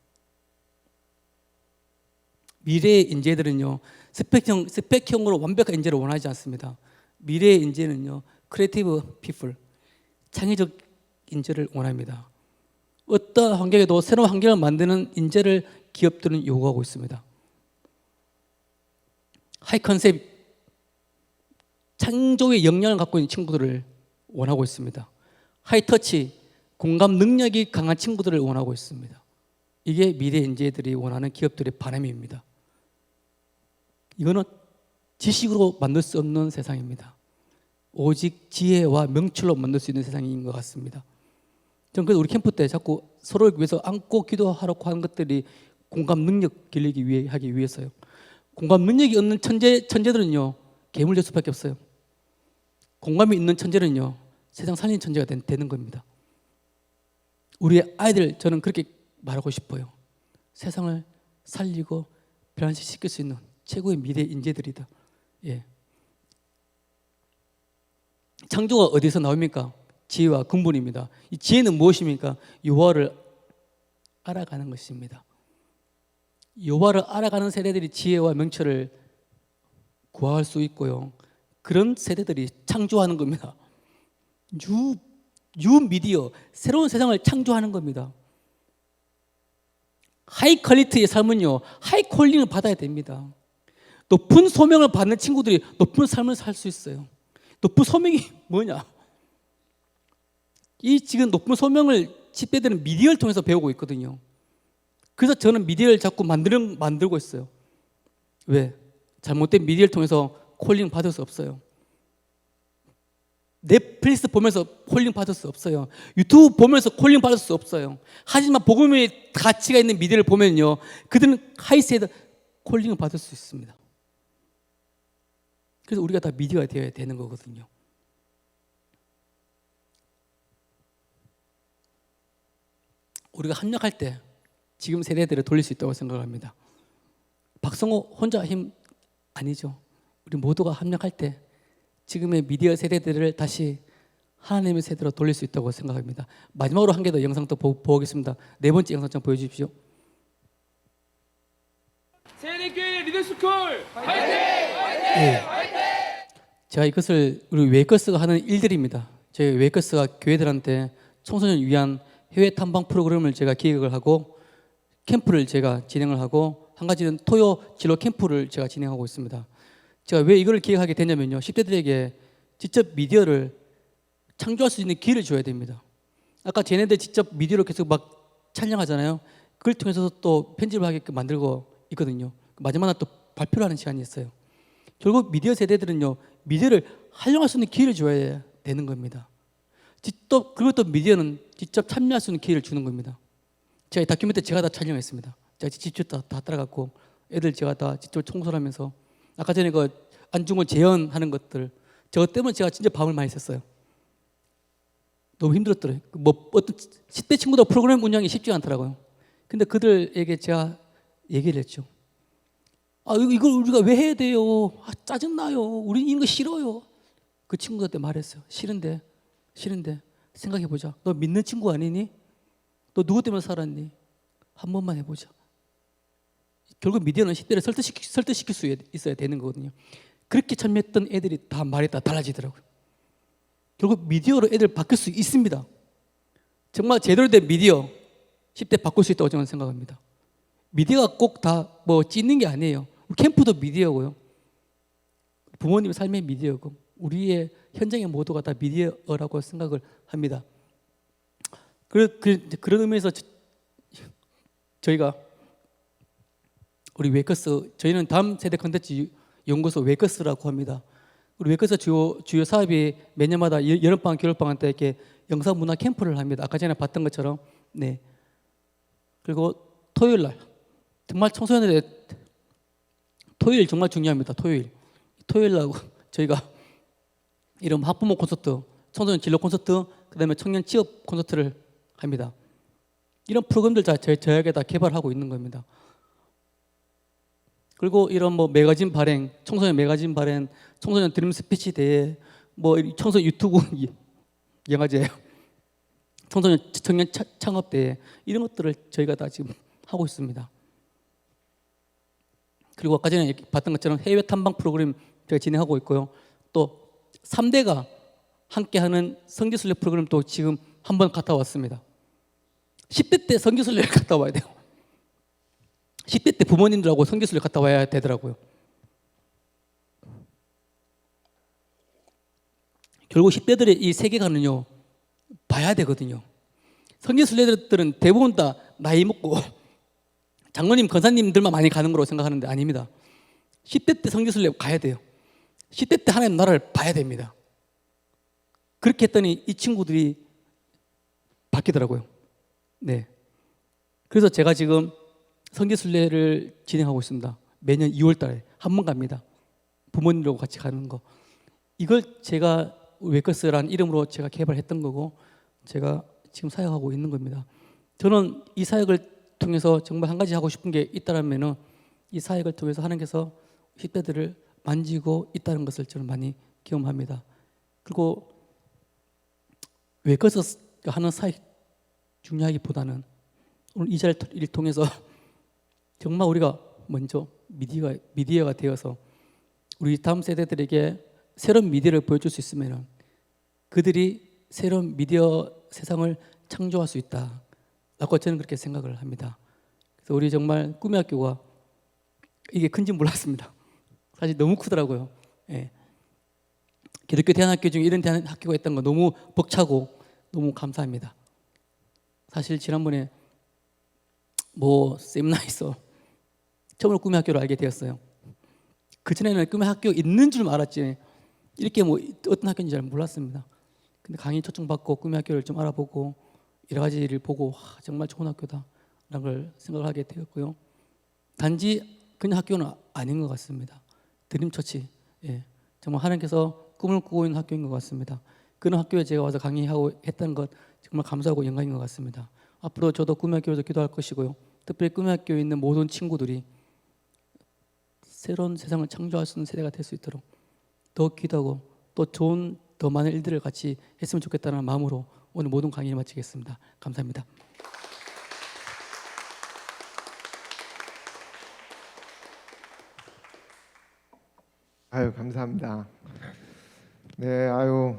미래의 인재들은요 스펙형으로 완벽한 인재를 원하지 않습니다. 미래의 인재는요 크리에이티브 피플, 창의적 인재를 원합니다. 어떤 환경에도 새로운 환경을 만드는 인재를 기업들은 요구하고 있습니다. 하이 컨셉, 창조의 역량을 갖고 있는 친구들을 원하고 있습니다. 하이 터치, 공감 능력이 강한 친구들을 원하고 있습니다. 이게 미래 인재들이 원하는 기업들의 바람입니다. 이거는 지식으로 만들 수 없는 세상입니다. 오직 지혜와 명철로 만들 수 있는 세상인 것 같습니다. 저는 그래서 우리 캠프 때 자꾸 서로를 위해서 안고 기도하라고 하는 것들이 공감 능력 길리기 하기 위해서요. 공감 능력이 없는 천재들은요 괴물 될 수밖에 없어요. 공감이 있는 천재는요 세상 살리는 천재가 되는 겁니다. 우리의 아이들 저는 그렇게 말하고 싶어요. 세상을 살리고 변화시킬 수 있는 최고의 미래 인재들이다. 예. 창조가 어디서 나옵니까? 지혜와 근본입니다. 이 지혜는 무엇입니까? 여호와를 알아가는 것입니다. 여호와를 알아가는 세대들이 지혜와 명철을 구할 수 있고요. 그런 세대들이 창조하는 겁니다. 뉴 미디어, 새로운 세상을 창조하는 겁니다. 하이 퀄리티의 삶은요, 하이 콜링을 받아야 됩니다. 높은 소명을 받는 친구들이 높은 삶을 살 수 있어요. 높은 소명이 뭐냐? 이 지금 높은 소명을 10대들은 미디어를 통해서 배우고 있거든요. 그래서 저는 미디어를 자꾸 만들고 있어요. 왜? 잘못된 미디어를 통해서 콜링 받을 수 없어요. 넷플릭스 보면서 콜링 받을 수 없어요. 유튜브 보면서 콜링 받을 수 없어요. 하지만 복음의 가치가 있는 미디어를 보면요, 그들은 하이세드 콜링을 받을 수 있습니다. 그래서 우리가 다 미디어가 되어야 되는 거거든요. 우리가 합력할 때 지금 세대들을 돌릴 수 있다고 생각합니다. 박성호 혼자 힘 아니죠. 우리 모두가 합력할 때 지금의 미디어 세대들을 다시 하나님의 세대로 돌릴 수 있다고 생각합니다. 마지막으로 한 개 더 영상 또 보겠습니다. 네 번째 영상 좀 보여주십시오. 세대교회 리더스쿨 제가 이것을 우리 웨이커스가 하는 일들입니다. 저희 웨이커스가 교회들한테 청소년 위한 해외 탐방 프로그램을 제가 기획을 하고 캠프를 제가 진행을 하고 한 가지는 토요 진로 캠프를 제가 진행하고 있습니다. 제가 왜 이걸 기획하게 됐냐면요. 10대들에게 직접 미디어를 창조할 수 있는 기회를 줘야 됩니다. 아까 쟤네들 직접 미디어로 계속 막 촬영하잖아요. 그걸 통해서 또 편집을 하게끔 만들고 있거든요. 마지막 날 또 발표를 하는 시간이 있어요. 결국 미디어 세대들은요, 미디어를 활용할 수 있는 기회를 줘야 되는 겁니다. 그리고 또 미디어는 직접 참여할 수 있는 기회를 주는 겁니다. 제가 이 다큐멘터리 제가 다 촬영했습니다. 제가 직접 다 따라갔고 애들 제가 다 직접 청소를 하면서 아까 전에 그 안중근 재연하는 것들 저것 때문에 제가 진짜 밤을 많이 샜어요. 너무 힘들었더라고요. 뭐 어떤 10대 친구들 프로그램 운영이 쉽지 않더라고요. 근데 그들에게 제가 얘기를 했죠. 이걸 우리가 왜 해야 돼요? 짜증나요. 우리 이런 거 싫어요. 그 친구한테 말했어요. 싫은데 생각해보자. 너 믿는 친구 아니니? 너 누구 때문에 살았니? 한 번만 해보자. 결국 미디어는 10대를 설득시킬 수 있어야 되는 거거든요. 그렇게 참여했던 애들이 다 말이 다 달라지더라고요. 결국 미디어로 애들 바뀔 수 있습니다. 정말 제대로 된 미디어 10대 바꿀 수 있다고 저는 생각합니다. 미디어가 꼭 다 뭐 찢는 게 아니에요. 캠프도 미디어고요. 부모님의 삶의 미디어고 우리의 현장의 모두가 다 미디어라고 생각을 합니다. 그런 의미에서 저희가 우리 웨이커스 저희는 다음 세대 컨텐츠 연구소 웨이커스라고 합니다. 우리 웨이커스 주요 사업이 매년마다 여름방학, 겨울방학 때 이렇게 영상 문화 캠프를 합니다. 아까 전에 봤던 것처럼 네. 그리고 토요일 날 정말 청소년들의 토요일 정말 중요합니다. 토요일 날 저희가 이런 학부모 콘서트, 청소년 진로 콘서트, 그다음에 청년 취업 콘서트를 합니다. 이런 프로그램들 다 저에게 다 개발하고 있는 겁니다. 그리고 이런 뭐 매거진 발행, 청소년 매거진 발행, 청소년 드림 스피치 대회, 뭐 청소년 유튜브 영화제, 청소년 청년 창업 대회 이런 것들을 저희가 다 지금 하고 있습니다. 그리고 아까 전에 봤던 것처럼 해외 탐방 프로그램 제가 진행하고 있고요. 또 3대가 함께하는 성지순례 프로그램도 지금 한번 갔다 왔습니다. 10대 때 성지순례를 갔다 와야 돼요. 10대 때 부모님들하고 성지순례 갔다 와야 되더라고요. 결국 10대들의 이 세계관은요 봐야 되거든요. 성지순례들은 대부분 다 나이 먹고 장로님, 권사님들만 많이 가는 거로 생각하는데 아닙니다. 10대 때 성지순례 가야 돼요. 10대 때 하나님 나라를 봐야 됩니다. 그렇게 했더니 이 친구들이 바뀌더라고요. 네. 그래서 제가 지금 성지순례를 진행하고 있습니다. 매년 2월 달에 한 번 갑니다. 부모님들하고 같이 가는 거. 이걸 제가 웨이커스라는 이름으로 제가 개발했던 거고 제가 지금 사역하고 있는 겁니다. 저는 이 사역을 통해서 정말 한 가지 하고 싶은 게 있다면은 이 사역을 통해서 하나님께서 10대들을 만지고 있다는 것을 저는 많이 경험합니다. 그리고 웨이커스가 하는 사역 중요하기보다는 오늘 이 자리를 통해서 정말 우리가 먼저 미디어가 되어서 우리 다음 세대들에게 새로운 미디어를 보여줄 수 있으면 그들이 새로운 미디어 세상을 창조할 수 있다라고 저는 그렇게 생각을 합니다. 그래서 우리 정말 꿈의 학교가 이게 큰지 몰랐습니다. 사실 너무 크더라고요. 예. 기독교 대안학교 중에 이런 대안학교가 있다는 거 너무 벅차고 너무 감사합니다. 사실 지난번에 뭐 세미나에서 처음으로 꿈의 학교를 알게 되었어요. 그전에는 꿈의 학교 있는 줄 알았지 이렇게 뭐 어떤 학교인지 잘 몰랐습니다. 근데 강의 초청받고 꿈의 학교를 좀 알아보고 여러 가지를 보고 정말 좋은 학교다라는 걸 생각을 하게 되었고요. 단지 그냥 학교는 아닌 것 같습니다. 드림처치, 예, 정말 하나님께서 꿈을 꾸고 있는 학교인 것 같습니다. 그런 학교에 제가 와서 강의하고 했던 것 정말 감사하고 영광인 것 같습니다. 앞으로 저도 꿈의 학교에서 기도할 것이고요. 특별히 꿈의 학교에 있는 모든 친구들이 새로운 세상을 창조할 수 있는 세대가 될 수 있도록 더 기도하고 또 좋은 더 많은 일들을 같이 했으면 좋겠다는 마음으로 오늘 모든 강의를 마치겠습니다. 감사합니다. 아유, 감사합니다. 네, 아유,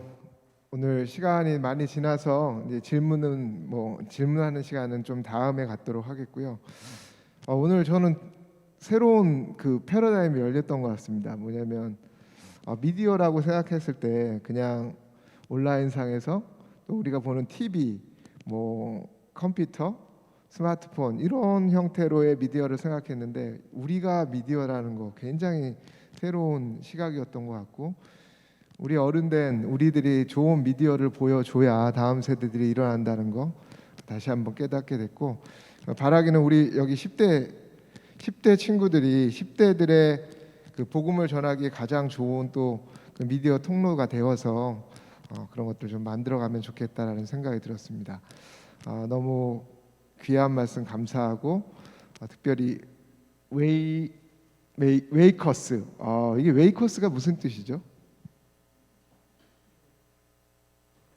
오늘 시간이 많이 지나서 이제 질문하는 시간은 좀 다음에 갖도록 하겠고요. 오늘 저는 새로운 그 패러다임이 열렸던 것 같습니다. 뭐냐면 미디어라고 생각했을 때 그냥 온라인상에서 또 우리가 보는 TV, 뭐 컴퓨터, 스마트폰 이런 형태로의 미디어를 생각했는데 우리가 미디어라는 거 굉장히 새로운 시각이었던 것 같고 우리 어른된 우리들이 좋은 미디어를 보여줘야 다음 세대들이 일어난다는 거 다시 한번 깨닫게 됐고 바라기는 우리 여기 10대 친구들이 10대들의 그 복음을 전하기에 가장 좋은 또 그 미디어 통로가 되어서 그런 것들 좀 만들어가면 좋겠다라는 생각이 들었습니다. 너무 귀한 말씀 감사하고 특별히 웨이커스 이게 웨이커스가 무슨 뜻이죠?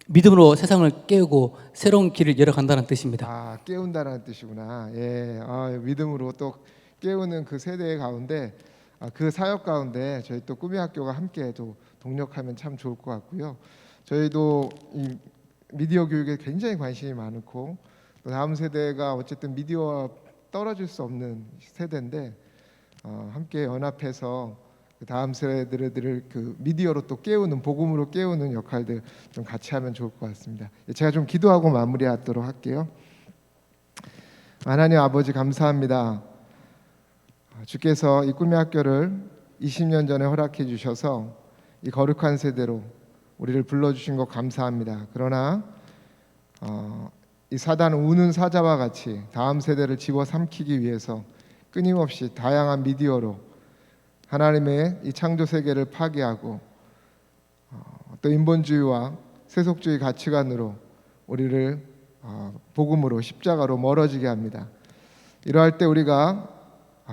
믿음으로 세상을 깨우고 새로운 길을 열어간다는 뜻입니다. 깨운다라는 뜻이구나. 예, 믿음으로 또 깨우는 그 세대 가운데 그 사역 가운데 저희 또 꿈의 학교가 함께 또 동력하면 참 좋을 것 같고요. 저희도 이 미디어 교육에 굉장히 관심이 많고 또 다음 세대가 어쨌든 미디어와 떨어질 수 없는 세대인데 함께 연합해서 그 다음 세대들을 그 미디어로 또 깨우는 복음으로 깨우는 역할들 좀 같이 하면 좋을 것 같습니다. 제가 좀 기도하고 마무리하도록 할게요. 하나님 아버지 감사합니다. 주께서 이 꿈의 학교를 20년 전에 허락해 주셔서 이 거룩한 세대로 우리를 불러주신 것 감사합니다. 그러나 이 사단 우는 사자와 같이 다음 세대를 집어삼키기 위해서 끊임없이 다양한 미디어로 하나님의 이 창조 세계를 파괴하고 또 인본주의와 세속주의 가치관으로 우리를 복음으로 십자가로 멀어지게 합니다. 이러할 때 우리가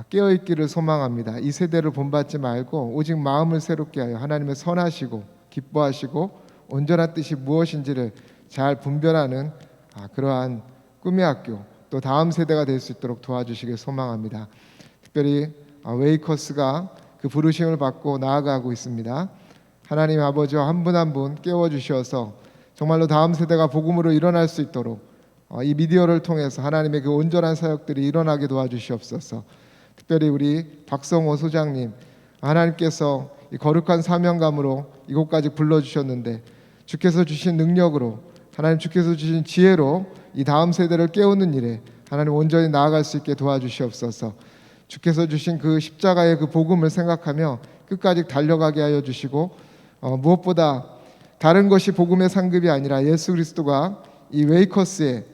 깨어있기를 소망합니다. 이 세대를 본받지 말고 오직 마음을 새롭게 하여 하나님의 선하시고 기뻐하시고 온전한 뜻이 무엇인지를 잘 분별하는 그러한 꿈의 학교 또 다음 세대가 될 수 있도록 도와주시길 소망합니다. 특별히 웨이커스가 그 부르심을 받고 나아가고 있습니다. 하나님 아버지와 한 분 한 분 깨워주셔서 정말로 다음 세대가 복음으로 일어날 수 있도록 이 미디어를 통해서 하나님의 그 온전한 사역들이 일어나게 도와주시옵소서. 특별히 우리 박성호 소장님 하나님께서 이 거룩한 사명감으로 이곳까지 불러주셨는데 주께서 주신 능력으로 하나님 주께서 주신 지혜로 이 다음 세대를 깨우는 일에 하나님 온전히 나아갈 수 있게 도와주시옵소서. 주께서 주신 그 십자가의 그 복음을 생각하며 끝까지 달려가게 하여 주시고 무엇보다 다른 것이 복음의 상급이 아니라 예수 그리스도가 이 웨이커스의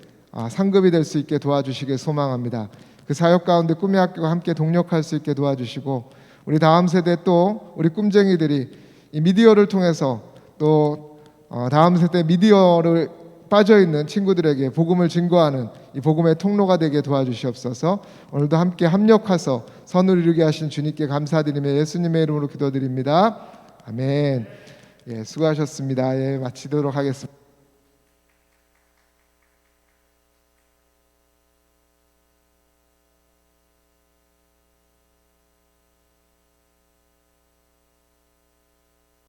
상급이 될 수 있게 도와주시길 소망합니다. 그 사역 가운데 꿈의 학교가 함께 동력할 수 있게 도와주시고 우리 다음 세대 또 우리 꿈쟁이들이 이 미디어를 통해서 또 다음 세대 미디어를 빠져있는 친구들에게 복음을 증거하는 이 복음의 통로가 되게 도와주시옵소서. 오늘도 함께 합력해서 선을 이루게 하신 주님께 감사드리며 예수님의 이름으로 기도드립니다. 아멘. 수고하셨습니다. 마치도록 하겠습니다.